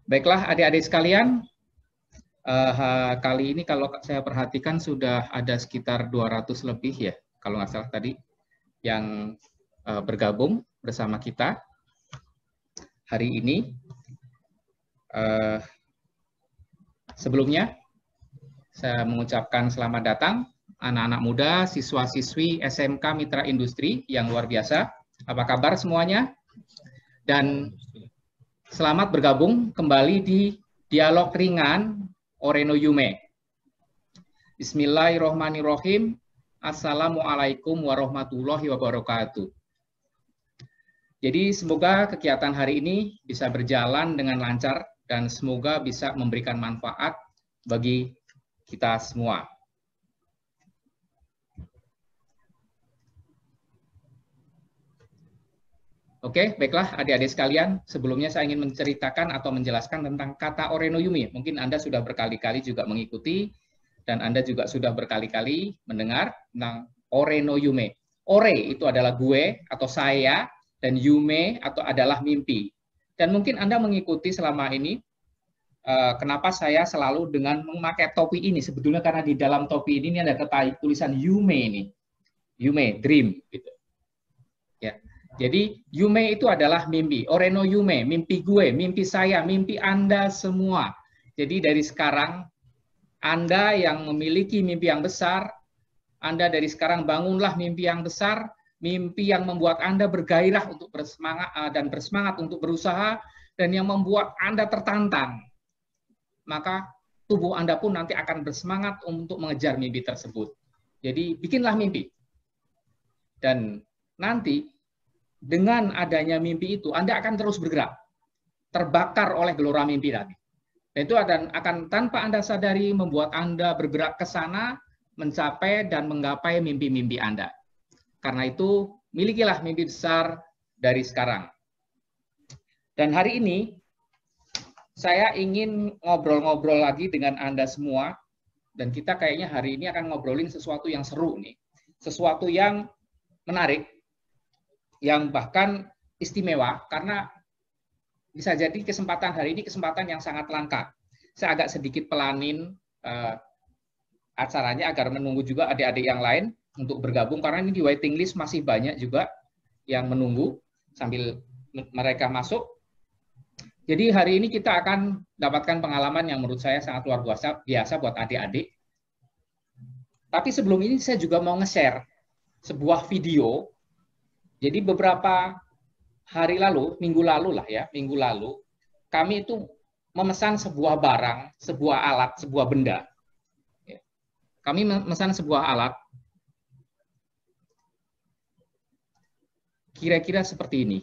Baiklah adik-adik sekalian, kali ini kalau saya perhatikan sudah ada sekitar 200 lebih ya, kalau nggak salah tadi, yang bergabung bersama kita hari ini. Sebelumnya, saya mengucapkan selamat datang anak-anak muda, siswa-siswi SMK Mitra Industri yang luar biasa. Apa kabar semuanya? Dan selamat bergabung kembali di Dialog Ringan Oreno Yume. Bismillahirrohmanirrohim. Assalamualaikum warahmatullahi wabarakatuh. Jadi semoga kegiatan hari ini bisa berjalan dengan lancar dan semoga bisa memberikan manfaat bagi kita semua. Oke, baiklah adik-adik sekalian, sebelumnya saya ingin menceritakan atau menjelaskan tentang kata Oreno Yume. Mungkin Anda sudah berkali-kali juga mengikuti, dan Anda juga sudah berkali-kali mendengar tentang Oreno Yume. Ore itu adalah gue atau saya, dan Yume atau adalah mimpi. Dan mungkin Anda mengikuti selama ini, kenapa saya selalu dengan memakai topi ini. Sebetulnya karena di dalam topi ini ada tulisan Yume ini. Yume, dream. Gitu. Ya. Jadi Yume itu adalah mimpi. Oreno Yume, mimpi gue, mimpi saya, mimpi Anda semua. Jadi dari sekarang, Anda yang memiliki mimpi yang besar, Anda dari sekarang bangunlah mimpi yang besar, mimpi yang membuat Anda bergairah untuk bersemangat untuk berusaha, dan yang membuat Anda tertantang. Maka tubuh Anda pun nanti akan bersemangat untuk mengejar mimpi tersebut. Jadi bikinlah mimpi. Dan nanti dengan adanya mimpi itu, Anda akan terus bergerak, terbakar oleh gelora mimpi tadi. Dan itu akan tanpa Anda sadari membuat Anda bergerak ke sana, mencapai dan menggapai mimpi-mimpi Anda. Karena itu, milikilah mimpi besar dari sekarang. Dan hari ini, saya ingin ngobrol-ngobrol lagi dengan Anda semua, dan kita kayaknya hari ini akan ngobrolin sesuatu yang seru nih, sesuatu yang menarik, yang bahkan istimewa, karena bisa jadi kesempatan hari ini kesempatan yang sangat langka. Saya agak sedikit pelanin acaranya agar menunggu juga adik-adik yang lain untuk bergabung, karena ini di waiting list masih banyak juga yang menunggu sambil mereka masuk. Jadi hari ini kita akan dapatkan pengalaman yang menurut saya sangat luar biasa buat adik-adik. Tapi sebelum ini saya juga mau nge-share sebuah video. Jadi beberapa hari lalu, minggu lalu, kami itu memesan sebuah barang, sebuah alat, sebuah benda. Kami memesan sebuah alat, kira-kira seperti ini.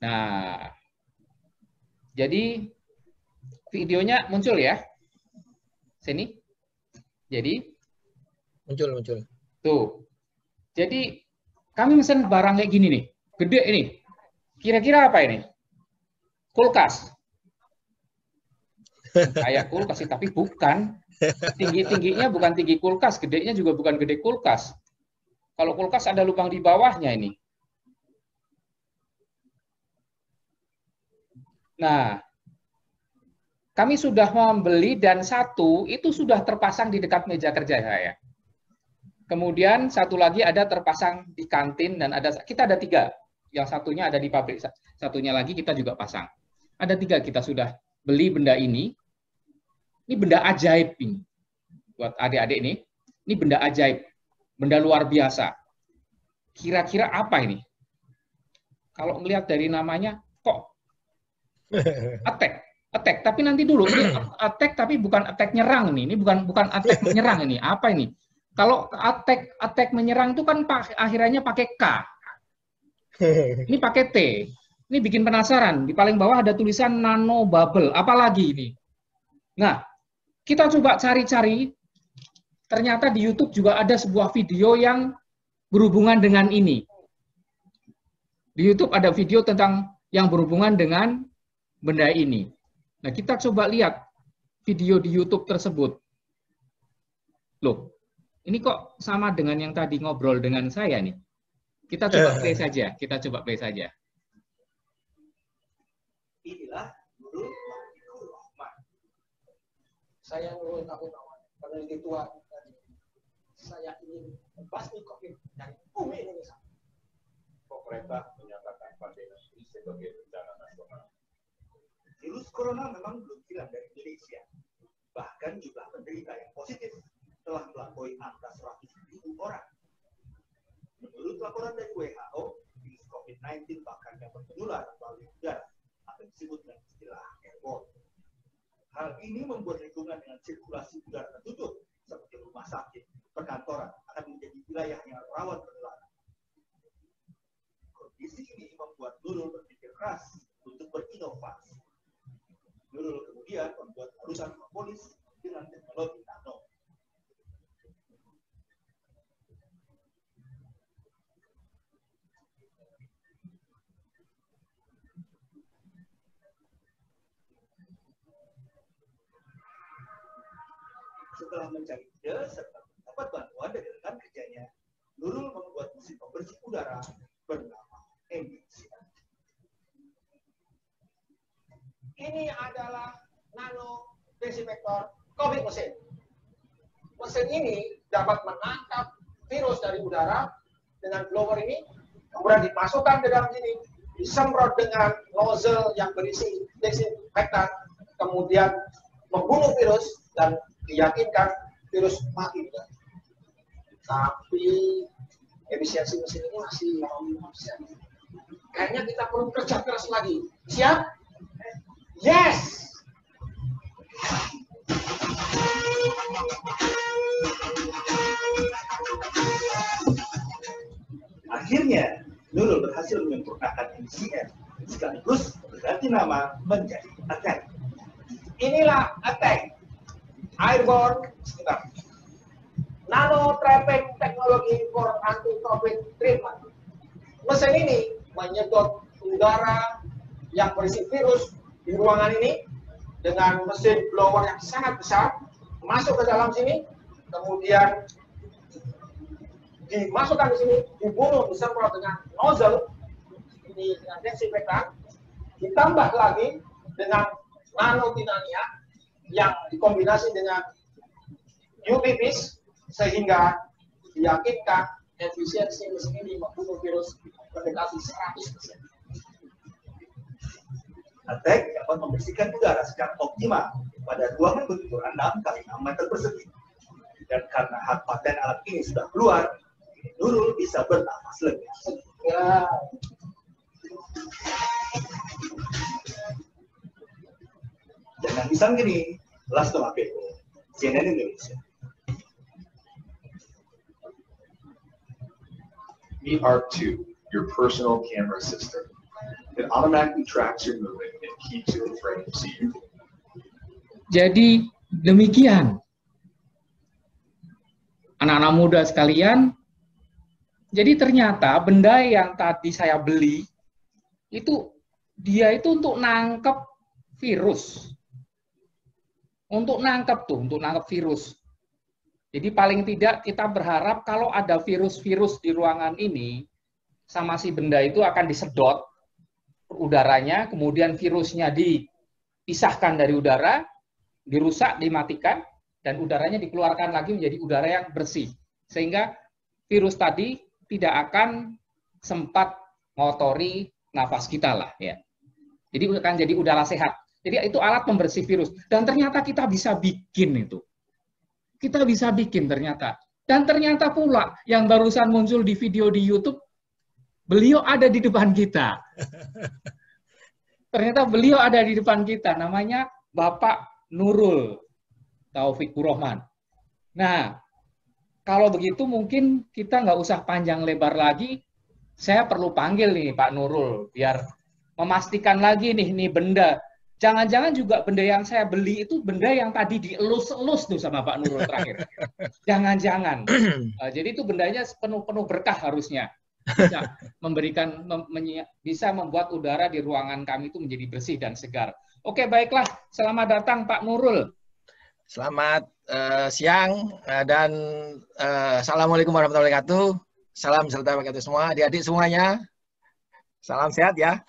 Nah, jadi videonya muncul ya, sini. Jadi muncul. Tuh. Jadi kami pesan barang kayak gini nih, gede ini. Kira-kira apa ini? Kulkas. Kayak kulkas sih, tapi bukan. Tinggi-tingginya bukan tinggi kulkas, gedenya juga bukan gede kulkas. Kalau kulkas ada lubang di bawahnya ini. Nah, kami sudah membeli dan satu itu sudah terpasang di dekat meja kerja saya. Kemudian satu lagi ada terpasang di kantin dan kita ada 3. Yang satunya ada di pabrik, satunya lagi kita juga pasang. Ada 3 kita sudah beli benda ini. Ini benda ajaib ini. Buat adik-adik ini. Ini benda ajaib. Benda luar biasa. Kira-kira apa ini? Kalau melihat dari namanya, kok attack. Attack, tapi nanti dulu ini attack tapi bukan attack nyerang nih. Ini bukan attack menyerang ini. Apa ini? Kalau attack menyerang itu kan akhirnya pakai K. Ini pakai T. Ini bikin penasaran. Di paling bawah ada tulisan nano bubble. Apalagi ini? Nah, kita coba cari-cari. Ternyata di YouTube juga ada sebuah video yang berhubungan dengan ini. Di YouTube ada video tentang yang berhubungan dengan benda ini. Nah, kita coba lihat video di YouTube tersebut. Loh, ini kok sama dengan yang tadi ngobrol dengan saya nih. Kita coba play saja, Inilah Nurul Wahidul Rahman. Saya Nurul Kaputawan, peneliti tua. Saya ingin membasmi COVID dari bumi Indonesia. Pemerintah menyatakan pandemi ini sebagai bencana nasional. Virus corona memang belum hilang dari Indonesia. Bahkan jumlah penderita yang positif telah melampaui angka 100.000 orang. Menurut laporan dari WHO, virus COVID-19 bahkan dapat menular melalui udara atau disebut dengan istilah airborne. Hal ini membuat lingkungan dengan sirkulasi udara tertutup seperti rumah sakit, perkantoran akan menjadi wilayah yang rawan penularan. Kondisi ini membuat Nurul berpikir keras untuk berinovasi. Nurul kemudian membuat urusan propolis dengan teknologi nano. Setelah mencari ide serta mendapat bantuan dari rekan kerjanya, Nurul membuat mesin pembersih udara bernama Emulsion. Ini adalah nano desinfektor COVID mesin. Mesin ini dapat menangkap virus dari udara dengan blower ini, kemudian dimasukkan ke dalam sini, disemprot dengan nozzle yang berisi desinfektan, kemudian membunuh virus dan diyakinkan virus mati. Tapi efisiensi mesin ini masih 50%. Kayaknya kita perlu kerja keras lagi. Siap? Yes! Akhirnya, Nurul berhasil menyempurnakan MCM, sekaligus berganti nama menjadi Attack. Inilah Attack. Airborne Nano Trapping Technology for Anti-COVID Treatment. Mesin ini menyedot udara yang berisi virus di ruangan ini dengan mesin blower yang sangat besar, masuk ke dalam sini, kemudian dimasukkan di sini, dibunuh, disemprot dengan nozzle, ini dengan desinfektan, ditambah lagi dengan nanotitania yang dikombinasi dengan UV-Vis, sehingga diyakinkan efisiensi mesin ini membunuh virus mendekati 100%. Attack dapat membersihkan udara secara optimal pada ruangan berukuran 6 x 6 meter persegi. Dan karena hak paten alat ini sudah keluar, Nurul bisa bernafas lega. Ya. Jangan pisang gini, Lasto Mapeko, CNN Indonesia. Meet ARC2, your personal camera system. It automatically tracks your movement and keeps you in frame so you can... Jadi demikian, anak-anak muda sekalian. Jadi ternyata benda yang tadi saya beli itu dia itu untuk nangkep virus, untuk nangkep virus. Jadi paling tidak kita berharap kalau ada virus-virus di ruangan ini sama si benda itu akan disedot udaranya, kemudian virusnya dipisahkan dari udara, dirusak, dimatikan, dan udaranya dikeluarkan lagi menjadi udara yang bersih. Sehingga virus tadi tidak akan sempat ngotori nafas kita lah. Ya. Jadi akan jadi udara sehat. Jadi itu alat pembersih virus. Dan ternyata kita bisa bikin itu. Kita bisa bikin ternyata. Dan ternyata pula yang barusan muncul di video di YouTube, beliau ada di depan kita. Ternyata beliau ada di depan kita, namanya Bapak Nurul Taufikur Rahman. Nah, kalau begitu mungkin kita nggak usah panjang lebar lagi. Saya perlu panggil nih Pak Nurul, biar memastikan lagi nih benda. Jangan-jangan juga benda yang saya beli itu benda yang tadi dielus-elus tuh sama Pak Nurul terakhir. Jangan-jangan. Jadi itu bendanya penuh berkah harusnya. Bisa memberikan, bisa membuat udara di ruangan kami itu menjadi bersih dan segar. Oke, baiklah. Selamat datang Pak Nurul. Selamat siang dan assalamualaikum warahmatullahi wabarakatuh. Salam serta berkata semua, adik-adik semuanya. Salam sehat ya.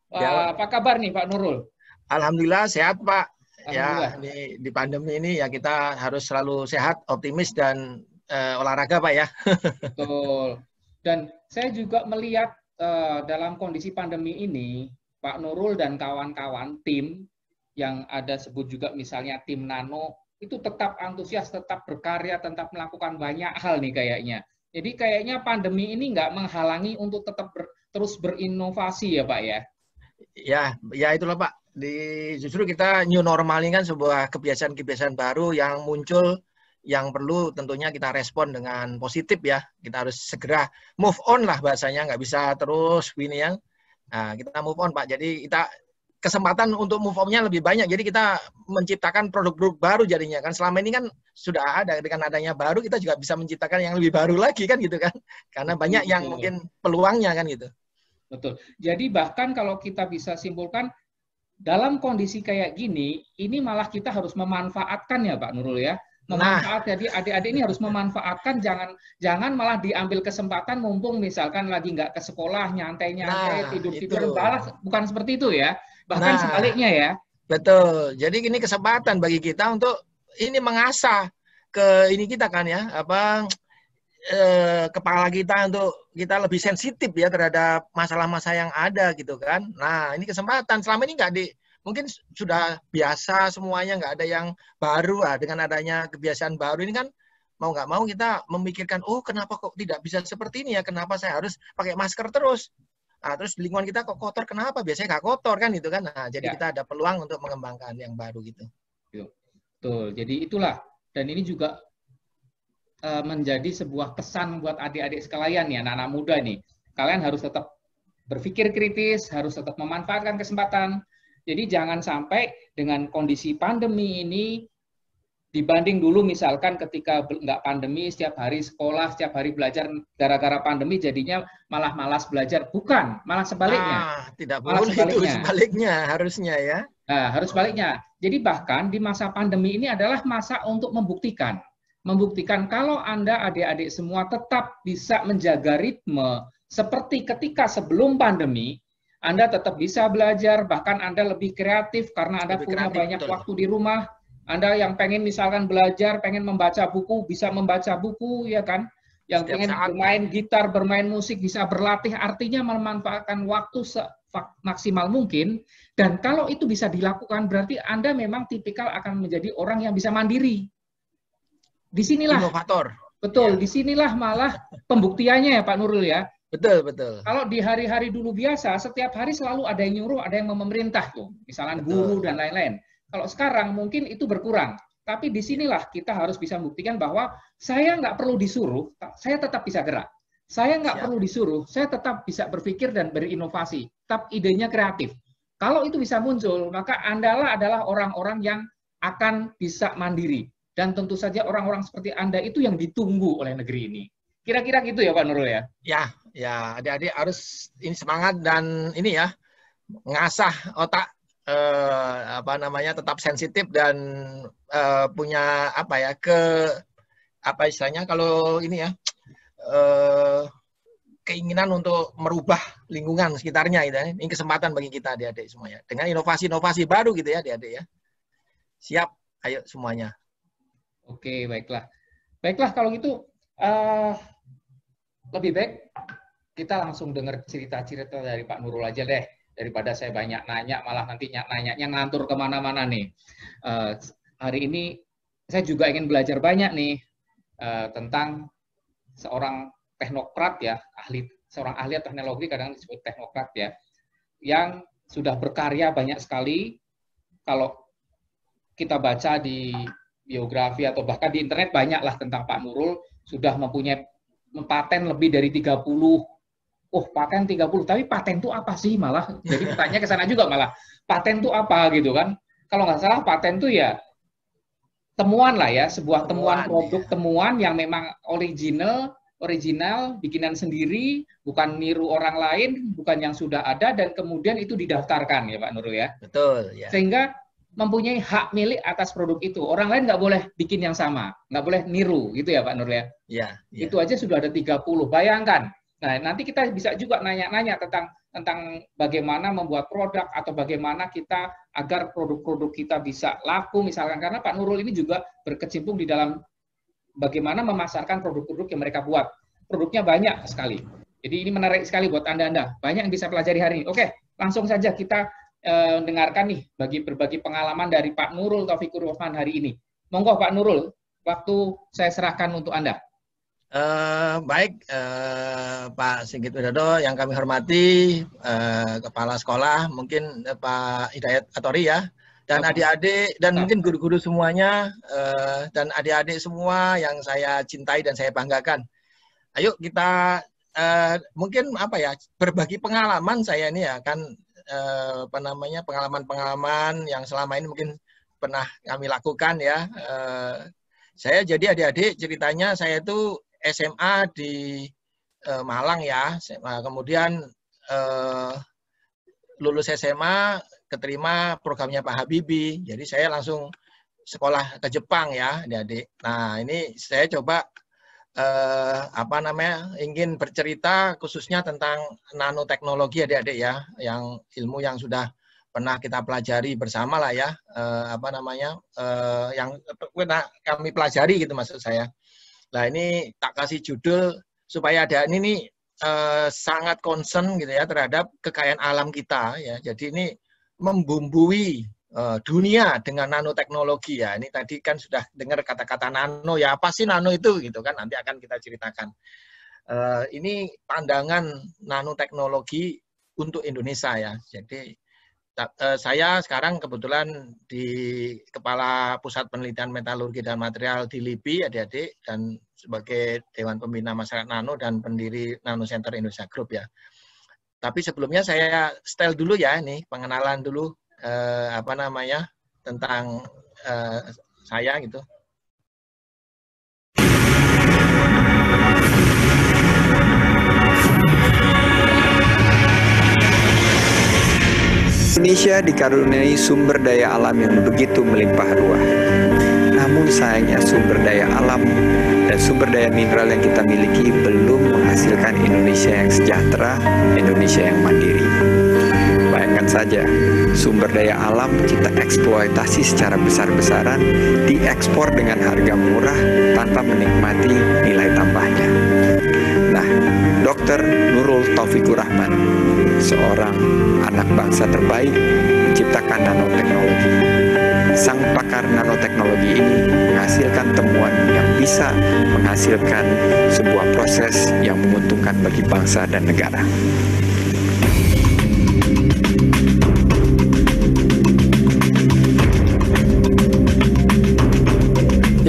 Ya. Apa kabar nih Pak Nurul? Alhamdulillah sehat Pak. Ya, Alhamdulillah. di pandemi ini ya kita harus selalu sehat, optimis dan olahraga Pak ya. Betul. Dan saya juga melihat dalam kondisi pandemi ini, Pak Nurul dan kawan-kawan tim yang ada sebut juga misalnya tim Nano, itu tetap antusias, tetap berkarya, tetap melakukan banyak hal nih kayaknya. Jadi kayaknya pandemi ini nggak menghalangi untuk tetap terus berinovasi ya Pak ya. Ya itulah Pak. Justru kita new normal ini kan sebuah kebiasaan-kebiasaan baru yang muncul yang perlu tentunya kita respon dengan positif ya. Kita harus segera move on lah bahasanya, nggak bisa terus ini ya. Nah, kita move on Pak. Jadi kita kesempatan untuk move on-nya lebih banyak. Jadi kita menciptakan produk-produk baru jadinya kan. Selama ini kan sudah ada, dengan adanya baru kita juga bisa menciptakan yang lebih baru lagi kan gitu kan. Karena banyak yang mungkin peluangnya kan gitu. Betul. Jadi bahkan kalau kita bisa simpulkan dalam kondisi kayak gini, ini malah kita harus memanfaatkan ya Pak Nurul ya. Memanfaatkan, jadi adik-adik ini harus memanfaatkan, jangan malah diambil kesempatan mumpung misalkan lagi nggak ke sekolah, nyantai-nyantai, tidur-tidur, bukan seperti itu ya. Bahkan sebaliknya ya. Betul. Jadi ini kesempatan bagi kita untuk ini mengasah ke ini kita kan ya, kepala kita untuk kita lebih sensitif ya terhadap masalah-masalah yang ada gitu kan. Nah ini kesempatan. Selama ini mungkin sudah biasa semuanya, nggak ada yang baru lah. Dengan adanya kebiasaan baru ini kan mau nggak mau kita memikirkan, oh kenapa kok tidak bisa seperti ini ya, kenapa saya harus pakai masker terus. Nah, terus di lingkungan kita kok kotor, kenapa? Biasanya nggak kotor kan gitu kan. Nah jadi kita ada peluang untuk mengembangkan yang baru gitu. Betul, jadi itulah. Dan ini juga menjadi sebuah pesan buat adik-adik sekalian ya, anak-anak muda nih. Kalian harus tetap berpikir kritis, harus tetap memanfaatkan kesempatan. Jadi jangan sampai dengan kondisi pandemi ini dibanding dulu misalkan ketika nggak pandemi, setiap hari sekolah, setiap hari belajar, gara-gara pandemi jadinya malah malas belajar. Bukan, malah sebaliknya. Tidak boleh itu, sebaliknya harusnya ya. Nah, harus sebaliknya. Jadi bahkan di masa pandemi ini adalah masa untuk membuktikan kalau Anda adik-adik semua tetap bisa menjaga ritme seperti ketika sebelum pandemi, Anda tetap bisa belajar, bahkan Anda lebih kreatif karena Anda punya banyak waktu di rumah. Anda yang pengen misalkan belajar, pengen membaca buku, bisa membaca buku, ya kan? Yang pengen bermain gitar, bermain musik, bisa berlatih, artinya memanfaatkan waktu semaksimal mungkin. Dan kalau itu bisa dilakukan, berarti Anda memang tipikal akan menjadi orang yang bisa mandiri. Disinilah inovator. Betul, ya. Disinilah malah pembuktiannya ya Pak Nurul ya. Betul, betul. Kalau di hari-hari dulu biasa, setiap hari selalu ada yang nyuruh, ada yang memerintah tuh, misalnya guru dan lain-lain. Kalau sekarang mungkin itu berkurang, tapi disinilah kita harus bisa membuktikan bahwa saya nggak perlu disuruh, saya tetap bisa gerak. Saya nggak perlu disuruh, saya tetap bisa berpikir dan berinovasi, tetap idenya kreatif. Kalau itu bisa muncul, maka Anda adalah orang-orang yang akan bisa mandiri. Dan tentu saja orang-orang seperti Anda itu yang ditunggu oleh negeri ini. Kira-kira gitu ya Pak Nurul ya? Ya, adik-adik harus ini semangat dan ini ya, ngasah otak, tetap sensitif dan punya istilahnya kalau ini ya, keinginan untuk merubah lingkungan sekitarnya gitu ya. Ini kesempatan bagi kita adik-adik semuanya. Dengan inovasi-inovasi baru gitu ya adik-adik ya. Siap, ayo semuanya. Oke, baiklah. Baiklah, kalau gitu lebih baik kita langsung dengar cerita-cerita dari Pak Nurul aja deh. Daripada saya banyak nanya, malah nanti nanyanya ngantur kemana-mana nih. Hari ini saya juga ingin belajar banyak nih tentang seorang teknokrat ya, seorang ahli teknologi, kadang disebut teknokrat ya, yang sudah berkarya banyak sekali. Kalau kita baca di biografi atau bahkan di internet banyaklah tentang Pak Nurul, sudah mempunyai paten lebih dari 30. Oh, paten 30, tapi paten itu apa sih malah? Jadi pertanyaan ke sana juga malah, paten itu apa gitu kan? Kalau nggak salah paten itu ya temuan lah ya, sebuah temuan produk, temuan yang memang original, bikinan sendiri, bukan niru orang lain, bukan yang sudah ada, dan kemudian itu didaftarkan ya Pak Nurul ya. Betul ya. Sehingga mempunyai hak milik atas produk itu. Orang lain nggak boleh bikin yang sama, nggak boleh niru, gitu ya Pak Nur ya? Iya. Itu aja sudah ada 30. Bayangkan, Nah, nanti kita bisa juga nanya-nanya tentang bagaimana membuat produk atau bagaimana kita agar produk-produk kita bisa laku misalkan, karena Pak Nurul ini juga berkecimpung di dalam bagaimana memasarkan produk-produk yang mereka buat. Produknya banyak sekali. Jadi ini menarik sekali buat Anda-Anda. Banyak yang bisa pelajari hari ini. Oke, langsung saja kita dengarkan nih berbagi pengalaman dari Pak Nurul Taufikur Rahman hari ini. Monggo Pak Nurul, waktu saya serahkan untuk Anda. Baik, Pak Sigit Widodo yang kami hormati, Kepala Sekolah, mungkin Pak Hidayat Atori ya, dan adik-adik, dan mungkin guru-guru semuanya, dan adik-adik semua yang saya cintai dan saya banggakan. Ayo kita mungkin apa ya, berbagi pengalaman saya ini ya, kan pengalaman-pengalaman yang selama ini mungkin pernah kami lakukan ya. Saya jadi adik-adik ceritanya saya itu SMA di Malang ya, kemudian lulus SMA keterima programnya Pak Habibie, jadi saya langsung sekolah ke Jepang ya adik-adik. Nah ini saya coba ingin bercerita khususnya tentang nanoteknologi adik-adik ya, yang ilmu yang sudah pernah kita pelajari bersama lah ya, yang pernah kami pelajari gitu maksud saya. Nah ini tak kasih judul supaya ada ini sangat concern gitu ya terhadap kekayaan alam kita ya. Jadi ini membumbui dunia dengan nanoteknologi ya. Ini tadi kan sudah dengar kata-kata nano ya, apa sih nano itu gitu kan, nanti akan kita ceritakan. Ini pandangan nanoteknologi untuk Indonesia ya. Jadi saya sekarang kebetulan di Kepala Pusat Penelitian Metalurgi dan Material di LIPI, adik-adik, dan sebagai Dewan Pembina Masyarakat Nano dan pendiri Nano Center Indonesia Group ya. Tapi sebelumnya saya setel dulu ya, ini pengenalan dulu tentang saya gitu. Indonesia dikaruniai sumber daya alam yang begitu melimpah ruah. Namun sayangnya sumber daya alam dan sumber daya mineral yang kita miliki belum menghasilkan Indonesia yang sejahtera, Indonesia yang mandiri. Bayangkan saja, sumber daya alam kita eksploitasi secara besar-besaran, diekspor dengan harga murah tanpa menikmati nilai tambahnya. Nah, Dr. Nurul Taufikur Rahman, seorang anak bangsa terbaik, menciptakan nanoteknologi. Sang pakar nanoteknologi ini menghasilkan temuan yang bisa menghasilkan sebuah proses yang menguntungkan bagi bangsa dan negara.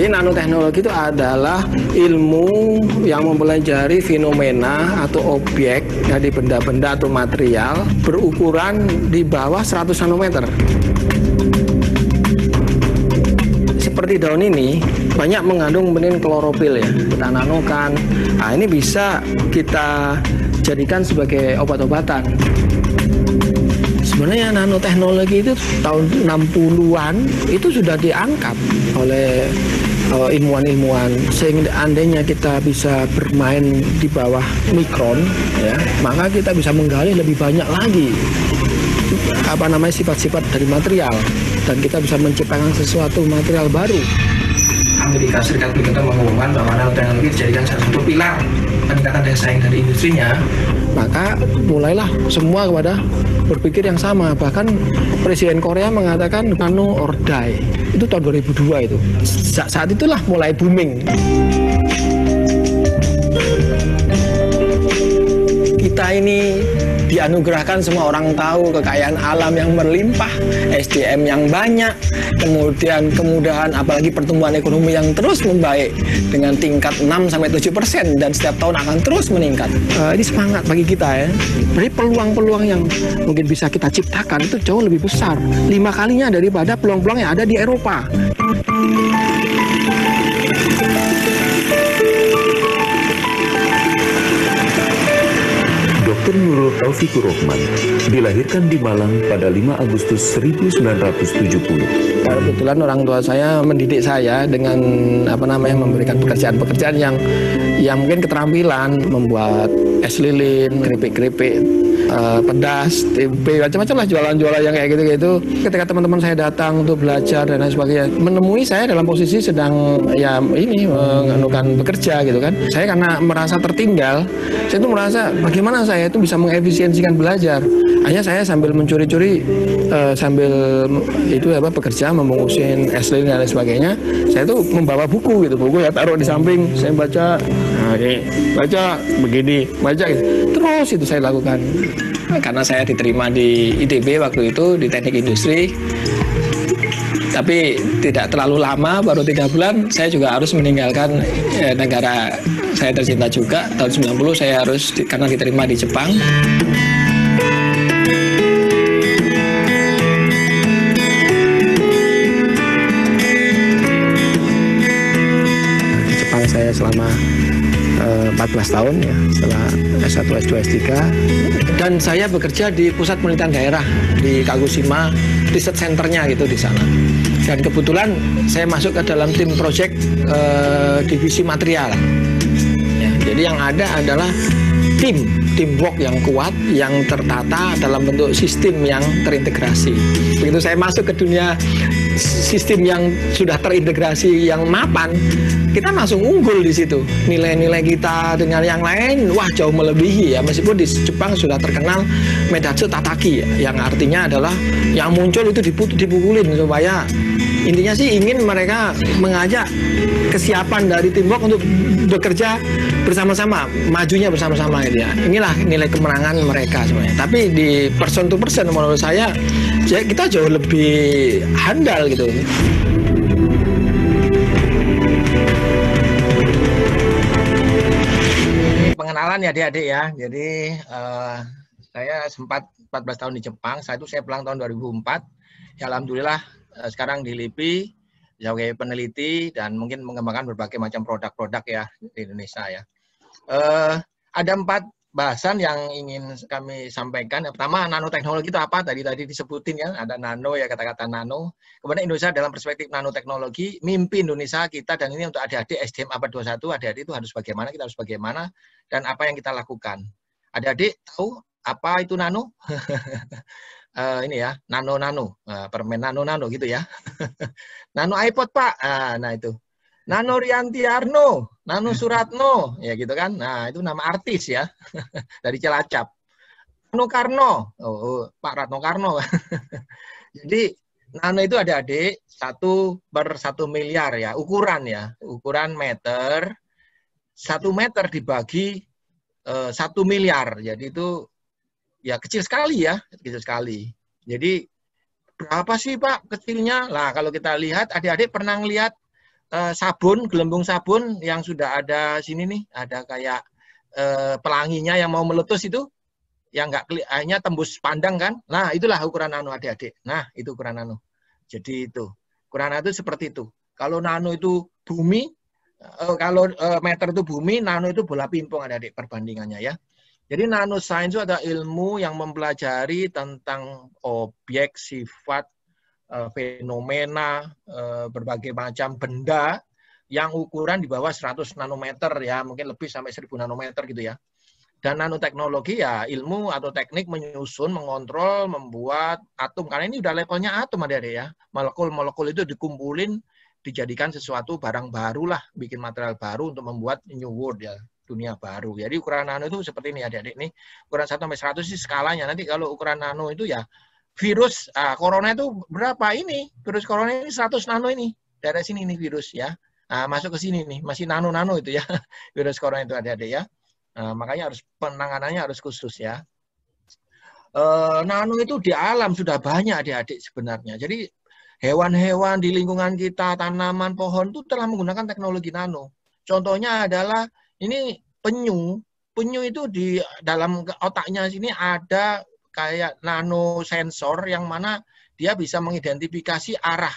Jadi nanoteknologi itu adalah ilmu yang mempelajari fenomena atau objek dari benda-benda atau material berukuran di bawah 100 nanometer. Seperti daun ini banyak mengandung klorofil ya, kita nanokan. Nah ini bisa kita jadikan sebagai obat-obatan. Sebenarnya nanoteknologi itu tahun 60-an itu sudah diangkat oleh ilmuwan-ilmuwan, sehingga andainya kita bisa bermain di bawah mikron ya, maka kita bisa menggali lebih banyak lagi sifat-sifat dari material, dan kita bisa menciptakan sesuatu material baru. Amerika Serikat kita mengumumkan bahwa nanoteknologi dijadikan salah satu pilar peningkatan daya saing dari industrinya, maka mulailah semua kepada berpikir yang sama. Bahkan Presiden Korea mengatakan nano or die. Itu tahun 2002 itu. Saat itulah mulai booming. Kita ini dianugerahkan semua orang tahu kekayaan alam yang berlimpah, SDM yang banyak, kemudian kemudahan apalagi pertumbuhan ekonomi yang terus membaik dengan tingkat 6-7% dan setiap tahun akan terus meningkat. Ini semangat bagi kita ya. Jadi peluang-peluang yang mungkin bisa kita ciptakan itu jauh lebih besar, 5 kalinya daripada peluang-peluang yang ada di Eropa. Dr. Nurul Taufikur Rahman dilahirkan di Malang pada 5 Agustus 1970. Kebetulan orang tua saya mendidik saya dengan memberikan pekerjaan-pekerjaan yang mungkin keterampilan membuat es lilin, keripik-keripik, pedas, tempe, macam-macam lah jualan-jualan yang kayak gitu-gitu. Ketika teman-teman saya datang untuk belajar dan lain sebagainya, menemui saya dalam posisi sedang ya ini menganukan bekerja gitu kan. Saya karena merasa tertinggal, saya itu merasa bagaimana saya itu bisa mengefisiensikan belajar. Hanya saya sambil mencuri-curi, sambil itu bekerja, membungkusin es lilin dan lain sebagainya. Saya tuh membawa buku gitu, buku ya taruh di samping, saya baca, nah, ini, baca begini, baca gitu. Terus itu saya lakukan. Karena saya diterima di ITB waktu itu di Teknik Industri, tapi tidak terlalu lama, baru 3 bulan saya juga harus meninggalkan negara saya tercinta juga. Tahun 90 saya harus karena diterima di Jepang. Di Jepang saya selama 14 tahun ya, setelah S1, S2, S3, dan saya bekerja di pusat penelitian daerah di Kagoshima, research centernya gitu di sana. Dan kebetulan saya masuk ke dalam tim project divisi material. Ya, jadi yang ada adalah teamwork yang kuat, yang tertata dalam bentuk sistem yang terintegrasi. Begitu saya masuk ke dunia sistem yang sudah terintegrasi, yang mapan, kita langsung unggul di situ. Nilai-nilai kita dengan yang lain, wah jauh melebihi ya. Meskipun di Jepang sudah terkenal Medatsu Tataki, ya, yang artinya adalah yang muncul itu dipukulin supaya intinya sih ingin mereka mengajak kesiapan dari teamwork untuk bekerja bersama-sama, majunya bersama-sama gitu ya. Inilah nilai kemenangan mereka sebenarnya. Tapi di person to person menurut saya kita jauh lebih handal gitu. Pengenalan ya adik-adik ya. Jadi saya sempat 14 tahun di Jepang. Saat itu saya pulang tahun 2004. Ya alhamdulillah sekarang di LIPI sebagai peneliti dan mungkin mengembangkan berbagai macam produk-produk ya di Indonesia ya. Ada 4 bahasan yang ingin kami sampaikan. Yang pertama, nanoteknologi itu apa? Tadi disebutin ya, ada nano ya, kata-kata nano. Kemudian Indonesia dalam perspektif nanoteknologi, mimpi Indonesia kita, dan ini untuk adik-adik SDM abad 21, adik-adik itu harus bagaimana, kita harus bagaimana, dan apa yang kita lakukan. Adik-adik tahu apa itu nano? Ini ya, nano-nano, permen nano-nano gitu ya. Nano iPod Pak, nah itu. Nano Rianti Arno, Nano Suratno, ya gitu kan. Nah itu nama artis ya, dari Cilacap. Nano Karno, Pak Ratno Karno. Jadi nano itu adik-adik 1/1 miliar ya, ukuran meter. 1 meter dibagi 1 miliar, jadi itu ya kecil sekali ya, kecil sekali. Jadi berapa sih Pak kecilnya? Nah kalau kita lihat, adik-adik pernah lihat sabun, gelembung sabun yang sudah ada sini nih, ada kayak pelanginya yang mau meletus itu, yang nggak hanya tembus pandang kan? Nah itulah ukuran nano adik-adik. Nah itu ukuran nano. Jadi itu ukuran nano itu seperti itu. Kalau nano itu bumi, kalau meter itu bumi, nano itu bola pimpong adik-adik perbandingannya ya. Jadi nanoscience itu adalah ilmu yang mempelajari tentang objek, sifat, fenomena, berbagai macam benda yang ukuran di bawah 100 nanometer ya, mungkin lebih sampai 1000 nanometer gitu ya. Dan nanoteknologi ya ilmu atau teknik menyusun, mengontrol, membuat atom, karena ini udah levelnya atom adik-adik ya. Molekul-molekul itu dikumpulin, dijadikan sesuatu barang baru lah, bikin material baru untuk membuat new world ya, dunia baru. Jadi ukuran nano itu seperti ini adik-adik nih. Ukuran 1 sampai 100 sih skalanya. Nanti kalau ukuran nano itu ya virus corona itu berapa ini? Virus corona ini 100 nano ini. Dari sini ini virus ya. Nah, masuk ke sini nih, masih nano-nano itu ya. Virus corona itu adik-adik ya. Makanya harus penanganannya harus khusus ya. Nano itu di alam sudah banyak adik-adik sebenarnya. Jadi hewan-hewan di lingkungan kita, tanaman, pohon itu telah menggunakan teknologi nano. Contohnya adalah ini penyu. Penyu itu di dalam otaknya sini ada kayak nano sensor yang mana dia bisa mengidentifikasi arah.